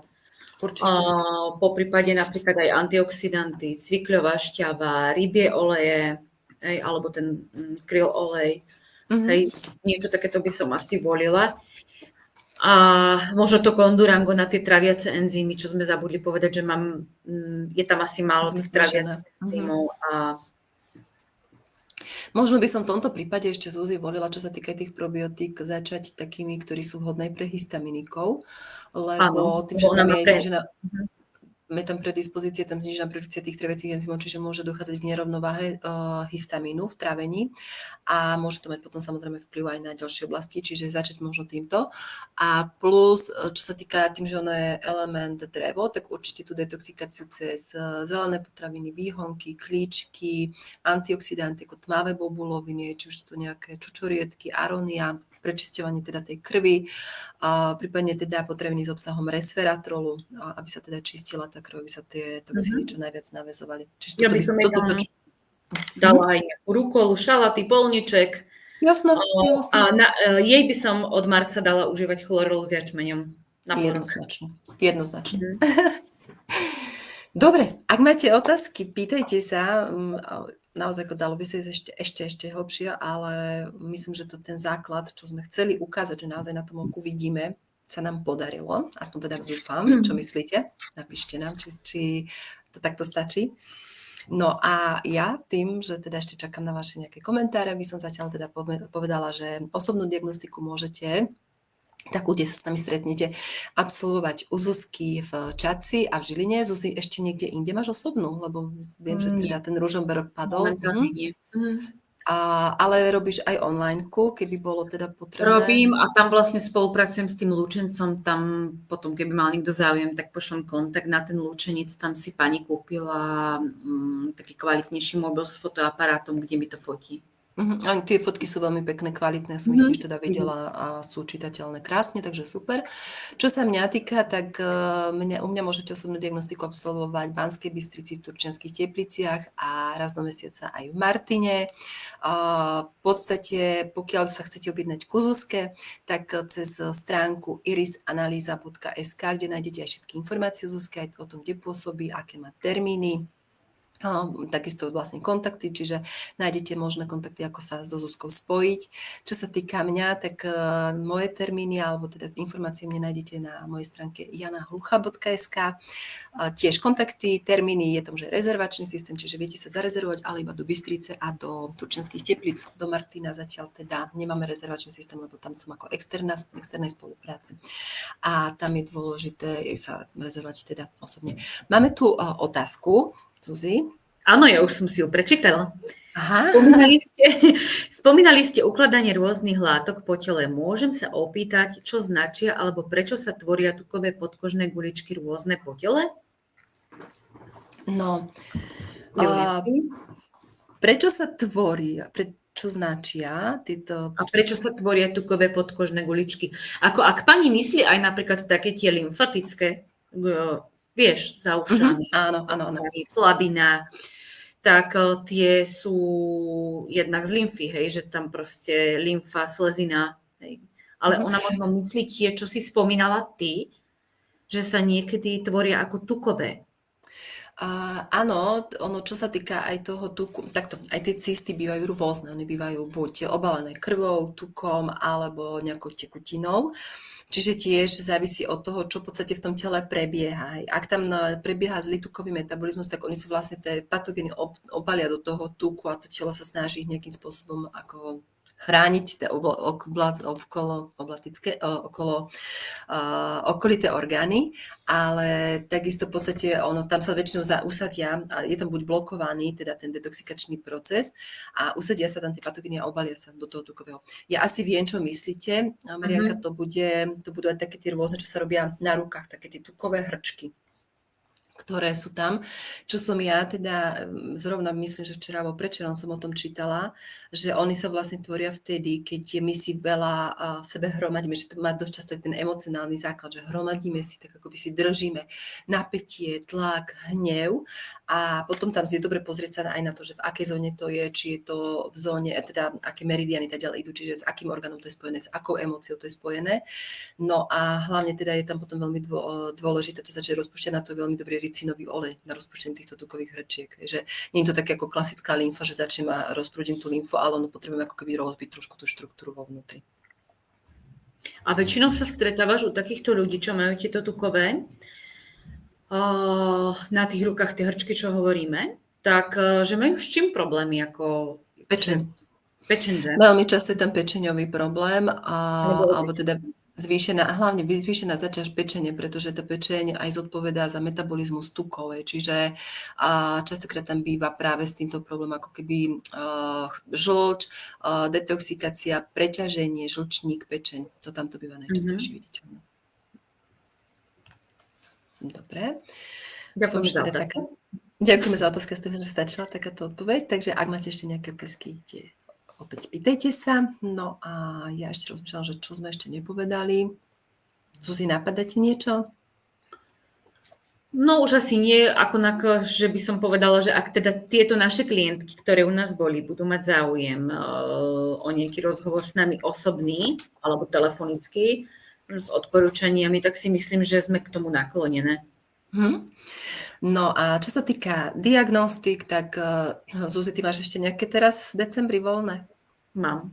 Po prípade napríklad aj antioxidanty, cvikľová šťava, rybie oleje, alebo ten kryl olej. Hej, niečo takéto by som asi volila. A možno to kondurango na tie traviace enzymy, čo sme zabudli povedať, že mám, je tam asi málo tých traviacich enzymov. A možno by som v tomto prípade ešte Zuzi volila, čo sa týka tých probiotík, začať takými, ktorí sú vhodné pre histaminikov, lebo tým, že tam je aj znižená... je tam predispozícia, tam znižená produkcia tých traviacich enzymov, čiže môže dochádzať k nerovnováhe histamínu v trávení a môže to mať potom samozrejme vplyv aj na ďalšie oblasti, čiže začať možno týmto. A plus, čo sa týka tým, že ono je element drevo, tak určite tú detoxikáciu cez zelené potraviny, výhonky, klíčky, antioxidanty ako tmavé bobuloviny, či už sú to nejaké čučoriedky, arónia, prečisťovanie teda tej krvi, prípadne teda potraviny s obsahom resveratrolu, aby sa teda čistila tá krv, aby sa tie toxíny čo najviac naväzovali. Čiže ja by som dala aj nejakú rukolu, šalaty, polniček. Jasno. A jej by som od marca dala užívať chlorelu s jačmeňom. Jednoznačne. Dobre, ak máte otázky, pýtajte sa. Naozaj dalo by sa ísť ešte hlbšie, ale myslím, že to ten základ, čo sme chceli ukázať, že naozaj na tom oku vidíme, sa nám podarilo. Aspoň teda dúfam. Čo myslíte? Napíšte nám, či to takto stačí. No a ja tým, že teda ešte čakám na vaše nejaké komentáre, by som zatiaľ teda povedala, že osobnú diagnostiku môžete, takú, kde sa s nami stretnete, absolvovať u Zuzky v Čadci a v Žiline. Zuzi, ešte niekde inde máš osobnú? Lebo viem, že teda ten Ružomberok padol. Momentálne nie. Ale robíš aj onlineku, keby bolo teda potrebné? Robím a tam vlastne spolupracujem s tým lúčencom. Tam potom, keby mal niekto záujem, tak pošlem kontakt na ten lúčenic. Tam si pani kúpila taký kvalitnejší mobil s fotoaparátom, kde mi to fotí. Tie fotky sú veľmi pekné, kvalitné, som ich tiež teda videla a sú čitateľné krásne, takže super. Čo sa mňa týka, tak u mňa môžete osobnú diagnostiku absolvovať v Banskej Bystrici, v Turčianskych Tepliciach a raz do mesiaca aj v Martine. V podstate, pokiaľ sa chcete objednať ku Zuzke, tak cez stránku irisanaliza.sk, kde nájdete aj všetky informácie Zuzky, aj o tom, kde pôsobí, aké má termíny. Takisto vlastne kontakty, čiže nájdete možné kontakty, ako sa so Zuzkou spojiť. Čo sa týka mňa, tak moje termíny, alebo teda informácie mne nájdete na mojej stránke janahlucha.sk. Tiež kontakty, termíny, je tam, že rezervačný systém, čiže viete sa zarezervovať, ale iba do Bystrice a do Turčianskych Teplíc. Do Martina zatiaľ teda nemáme rezervačný systém, lebo tam som ako externej spolupráce. A tam je dôležité sa rezervovať teda osobne. Máme tu otázku. Zuzi? Áno, ja už som si ju prečítala. Spomínali ste ukladanie rôznych látok po tele. Môžem sa opýtať, čo značia alebo prečo sa tvoria tukové podkožné guličky rôzne po tele? No, prečo sa tvoria, čo značia tieto... A prečo sa tvoria tukové podkožné guličky? Ako ak pani myslí aj napríklad také tie lymfatické, vieš, za ušami, áno. slabina, tak tie sú jednak z lymfy, hej, že tam proste lymfa, slezina, hej. Ale ona možno myslí tie, čo si spomínala ty, že sa niekedy tvoria ako tukové. Áno, čo sa týka aj toho tuku, takto, aj tie cysty bývajú rôzne, oni bývajú buď obalené krvou, tukom, alebo nejakou tekutinou. Čiže tiež závisí od toho, čo v podstate v tom tele prebieha. Ak tam prebieha zlý tukový metabolizmus, tak oni si vlastne tie patogény obalia do toho tuku a to telo sa snaží ich nejakým spôsobom ako chrániť tie okolité orgány, ale takisto v podstate tam sa väčšinou usadia, je tam buď blokovaný, teda ten detoxikačný proces a usadia sa tam tie patogény a obalia sa do toho tukového. Ja asi viem, čo myslíte, Marianka, to budú aj také tie rôzne, čo sa robia na rukách, také tie tukové hrčky, ktoré sú tam. Čo som ja teda, zrovna myslím, že včera alebo predčerom som o tom čítala, že oni sa vlastne tvoria vtedy, keď my si veľa v sebe hromadíme, že to má dosť často ten emocionálny základ, že hromadíme si, tak ako by si držíme napätie, tlak, hnev a potom tam je dobre pozrieť sa aj na to, že v akej zóne to je, či je to v zóne, teda aké meridiany tak ďalej idú, čiže s akým orgánom to je spojené, s akou emóciou to je spojené. No a hlavne teda je tam potom veľmi dôležité to začať rozpúšťať, na to je veľmi dobrý ricinový olej na rozpúštenie týchto tukových hrčiek. Že nie je to také ako klasická lymfa, že začnem a rozprúdim tú lymfu, ale ono potrebujem ako keby rozbiť trošku tú štruktúru vo vnútri. A väčšinou sa stretávaš u takýchto ľudí, čo majú tieto tukové, na tých rukách, tie hrčky, čo hovoríme, tak že majú s čím problémy? Ako Pečeň. že? Veľmi často je tam pečeňový problém, alebo teda hlavne zvýšená zaťaž pečene, pretože tá pečeň aj zodpovedá za metabolizmus tukov. Čiže častokrát tam býva práve s týmto problémom ako keby žlč, detoxikácia, preťaženie, žlčník, pečeň. To tamto býva najčastejšie viditeľné. Dobre. Ďakujem za otázku. Ďakujeme za otázku, že stačila takáto odpoveď. Takže ak máte ešte nejaké otázky, opäť pýtajte sa. No a ja ešte rozmýšľam, že čo sme ešte nepovedali. Zuzi, napadá ti niečo? No už asi nie, že by som povedala, že ak teda tieto naše klientky, ktoré u nás boli, budú mať záujem o nejaký rozhovor s nami osobný alebo telefonický s odporúčaniami, tak si myslím, že sme k tomu naklonené. No a čo sa týka diagnostik, tak Zuzi, ty máš ešte nejaké teraz v decembri voľné? Mám.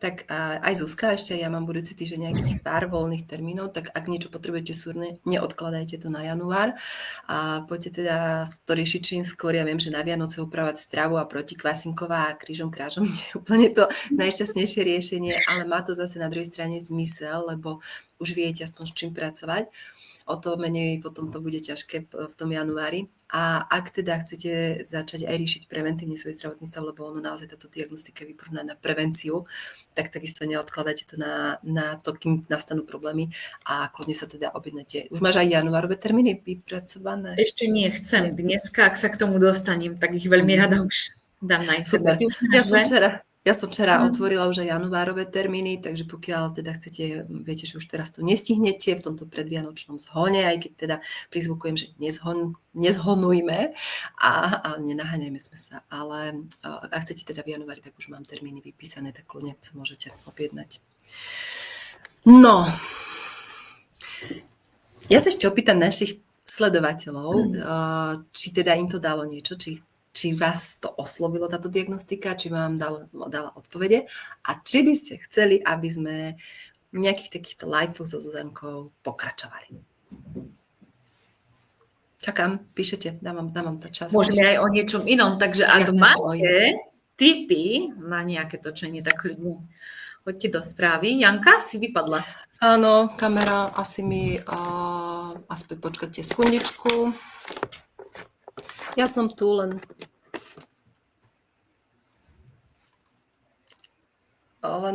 Tak aj Zuzka, ešte ja mám budúci týždeň nejakých pár voľných termínov, tak ak niečo potrebujete súrne, neodkladajte to na január a poďte teda to riešiť čím skôr. Ja viem, že na Vianoce upravať stravu a protikvasinková a krížom krážom nie je úplne to najšťastnejšie riešenie, ale má to zase na druhej strane zmysel, lebo už viete aspoň s čím pracovať. O to menej potom to bude ťažké v tom januári. A ak teda chcete začať aj riešiť preventívne svoj zdravotný stav, lebo ono naozaj táto diagnostika je vyprúvaná na prevenciu, tak takisto neodkladajte to na to, kým nastanú problémy a kľudne sa teda objednáte. Už máš aj januárové termíny vypracované? Ešte nie, chcem. Dneska, ak sa k tomu dostanem, tak ich veľmi rada už dám na Super. Ja som včera otvorila už aj januárové termíny, takže pokiaľ teda chcete, viete, že už teraz to nestihnete v tomto predvianočnom zhone, aj keď teda prizvukujem, že nezhonujme a nenaháňajme sme sa, ale ak chcete teda v januári, tak už mám termíny vypísané, tak kľudne sa môžete objednať. No, ja sa ešte opýtam našich sledovateľov, či teda im to dalo niečo, či vás to oslovilo táto diagnostika, či vám dala odpovede a či by ste chceli, aby sme v nejakých takýchto live-och so Zuzankou pokračovali. Čakám, píšete, dávam tá čas. Môžeme aj o niečom inom, takže ak máte tipy na nejaké točenie, tak ľudne choďte do správy. Janka, si vypadla. Áno, kamera asi mi aspoň počkajte sekundičku. Ja som tu len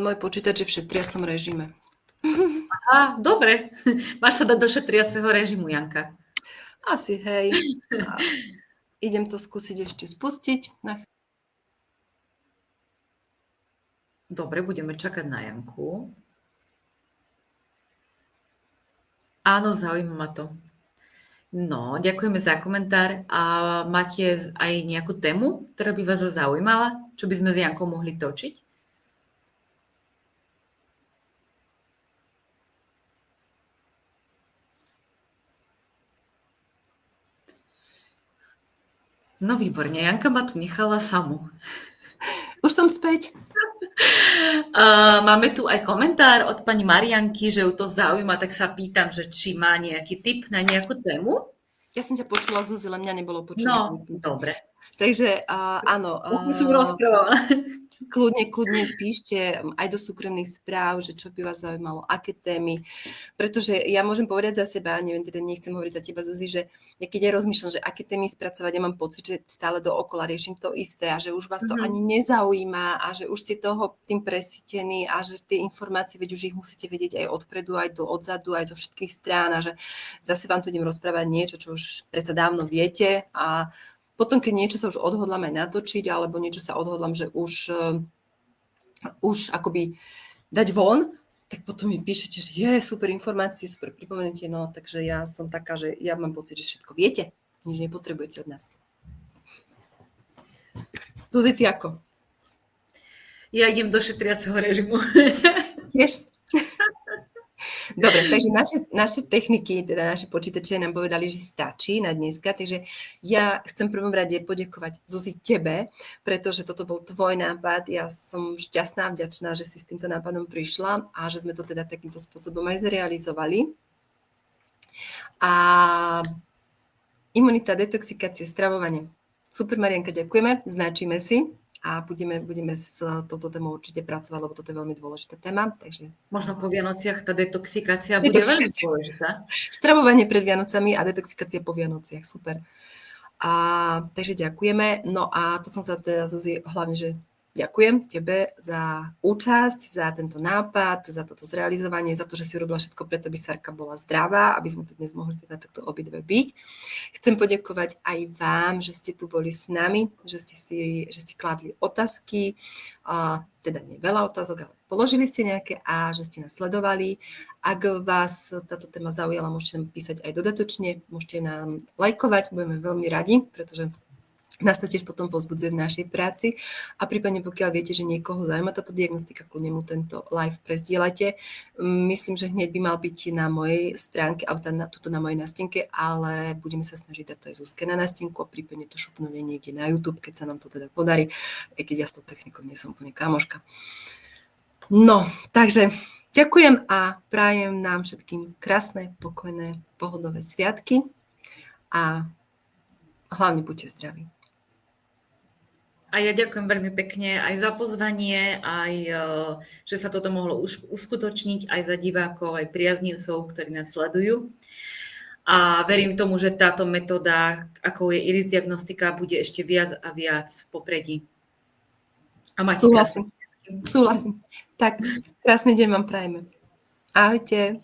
môj počítač je v šetriacom režime. Aha, dobre. Máš sa dať do šetriaceho režimu, Janka. Asi, hej. Idem to skúsiť ešte spustiť. Dobre, budeme čakať na Janku. Áno, zaujíma ma to. No, ďakujeme za komentár. A máte aj nejakú tému, ktorá by vás zaujímala? Čo by sme s Jankou mohli točiť? No výborne, Janka ma tu nechala samú. Už som späť. Máme tu aj komentár od pani Marianky, že ju to zaujíma, tak sa pýtam, že či má nejaký tip na nejakú tému. Ja som ťa počula, Zuzi, len mňa nebolo počuť. No, dobre. Takže áno. Som rozprávala. Kľudne píšte aj do súkromných správ, že čo by vás zaujímalo, aké témy. Pretože ja môžem povedať za seba, neviem, teda nechcem hovoriť za teba, Zuzi, že ja keď ja rozmýšľam, že aké témy spracovať, ja mám pocit, že stále dookola riešim to isté a že už vás to ani nezaujíma a že už ste toho tým presítení a že tie informácie, veď už ich musíte vedieť aj odpredu, aj odzadu, aj zo všetkých strán a že zase vám tu idem rozprávať niečo, čo už predsa dávno viete a potom, keď niečo sa už odhodlám aj natočiť, alebo niečo sa odhodlám, že už akoby dať von, tak potom mi píšete, že je super informácie, super pripomenutie, no takže ja som taká, že ja mám pocit, že všetko viete, nič nepotrebujete od nás. Zuzi, ty ako? Ja idem do šetriaceho režimu. Tiež? Dobre, takže naše techniky, teda naše počítače nám povedali, že stačí na dneska, takže ja chcem v prvom rade poďakovať Zuzi tebe, pretože toto bol tvoj nápad. Ja som šťastná a vďačná, že si s týmto nápadom prišla a že sme to teda takýmto spôsobom aj zrealizovali. A imunita, detoxikácia, stravovanie. Super, Marianka, ďakujeme, značíme si. A budeme s touto témou určite pracovať, lebo toto je veľmi dôležitá téma. Takže... Možno po Vianociach tá detoxikácia bude veľmi dôležitá. Stravovanie pred Vianocami a detoxikácia po Vianociach, super. Takže ďakujeme. No a to som sa teda, Zuzi, hlavne, že ďakujem tebe za účasť, za tento nápad, za toto zrealizovanie, za to, že si urobila všetko preto, aby Sarka bola zdravá, aby sme tu dnes mohli teda takto obidve byť. Chcem poďakovať aj vám, že ste tu boli s nami, že ste kládli otázky, teda nie veľa otázok, ale položili ste nejaké a že ste nás sledovali. Ak vás táto téma zaujala, môžete nám písať aj dodatočne, môžete nám lajkovať, budeme veľmi radi, pretože nás to tiež potom povzbudzuje v našej práci a prípadne pokiaľ viete, že niekoho zaujíma táto diagnostika, kľudne mu tento live prezdieľajte. Myslím, že hneď by mal byť na mojej stránke, alebo tuto na mojej nástenke, ale budeme sa snažiť dať to aj Zuzke na nástenku a prípadne to šupnúť aj niekde na YouTube, keď sa nám to teda podarí, aj keď ja s tou technikou nie som úplne kamoška. No, takže ďakujem a prajem nám všetkým krásne, pokojné, pohodové sviatky a hlavne buďte zdraví. A ja ďakujem veľmi pekne aj za pozvanie, aj že sa toto mohlo uskutočniť, aj za divákov, aj priaznivcov, ktorí nás sledujú. A verím tomu, že táto metóda, ako je Iris diagnostika, bude ešte viac a viac v popredí. A máte Súhlasím. Tak, krásny deň vám prajeme. Ahojte.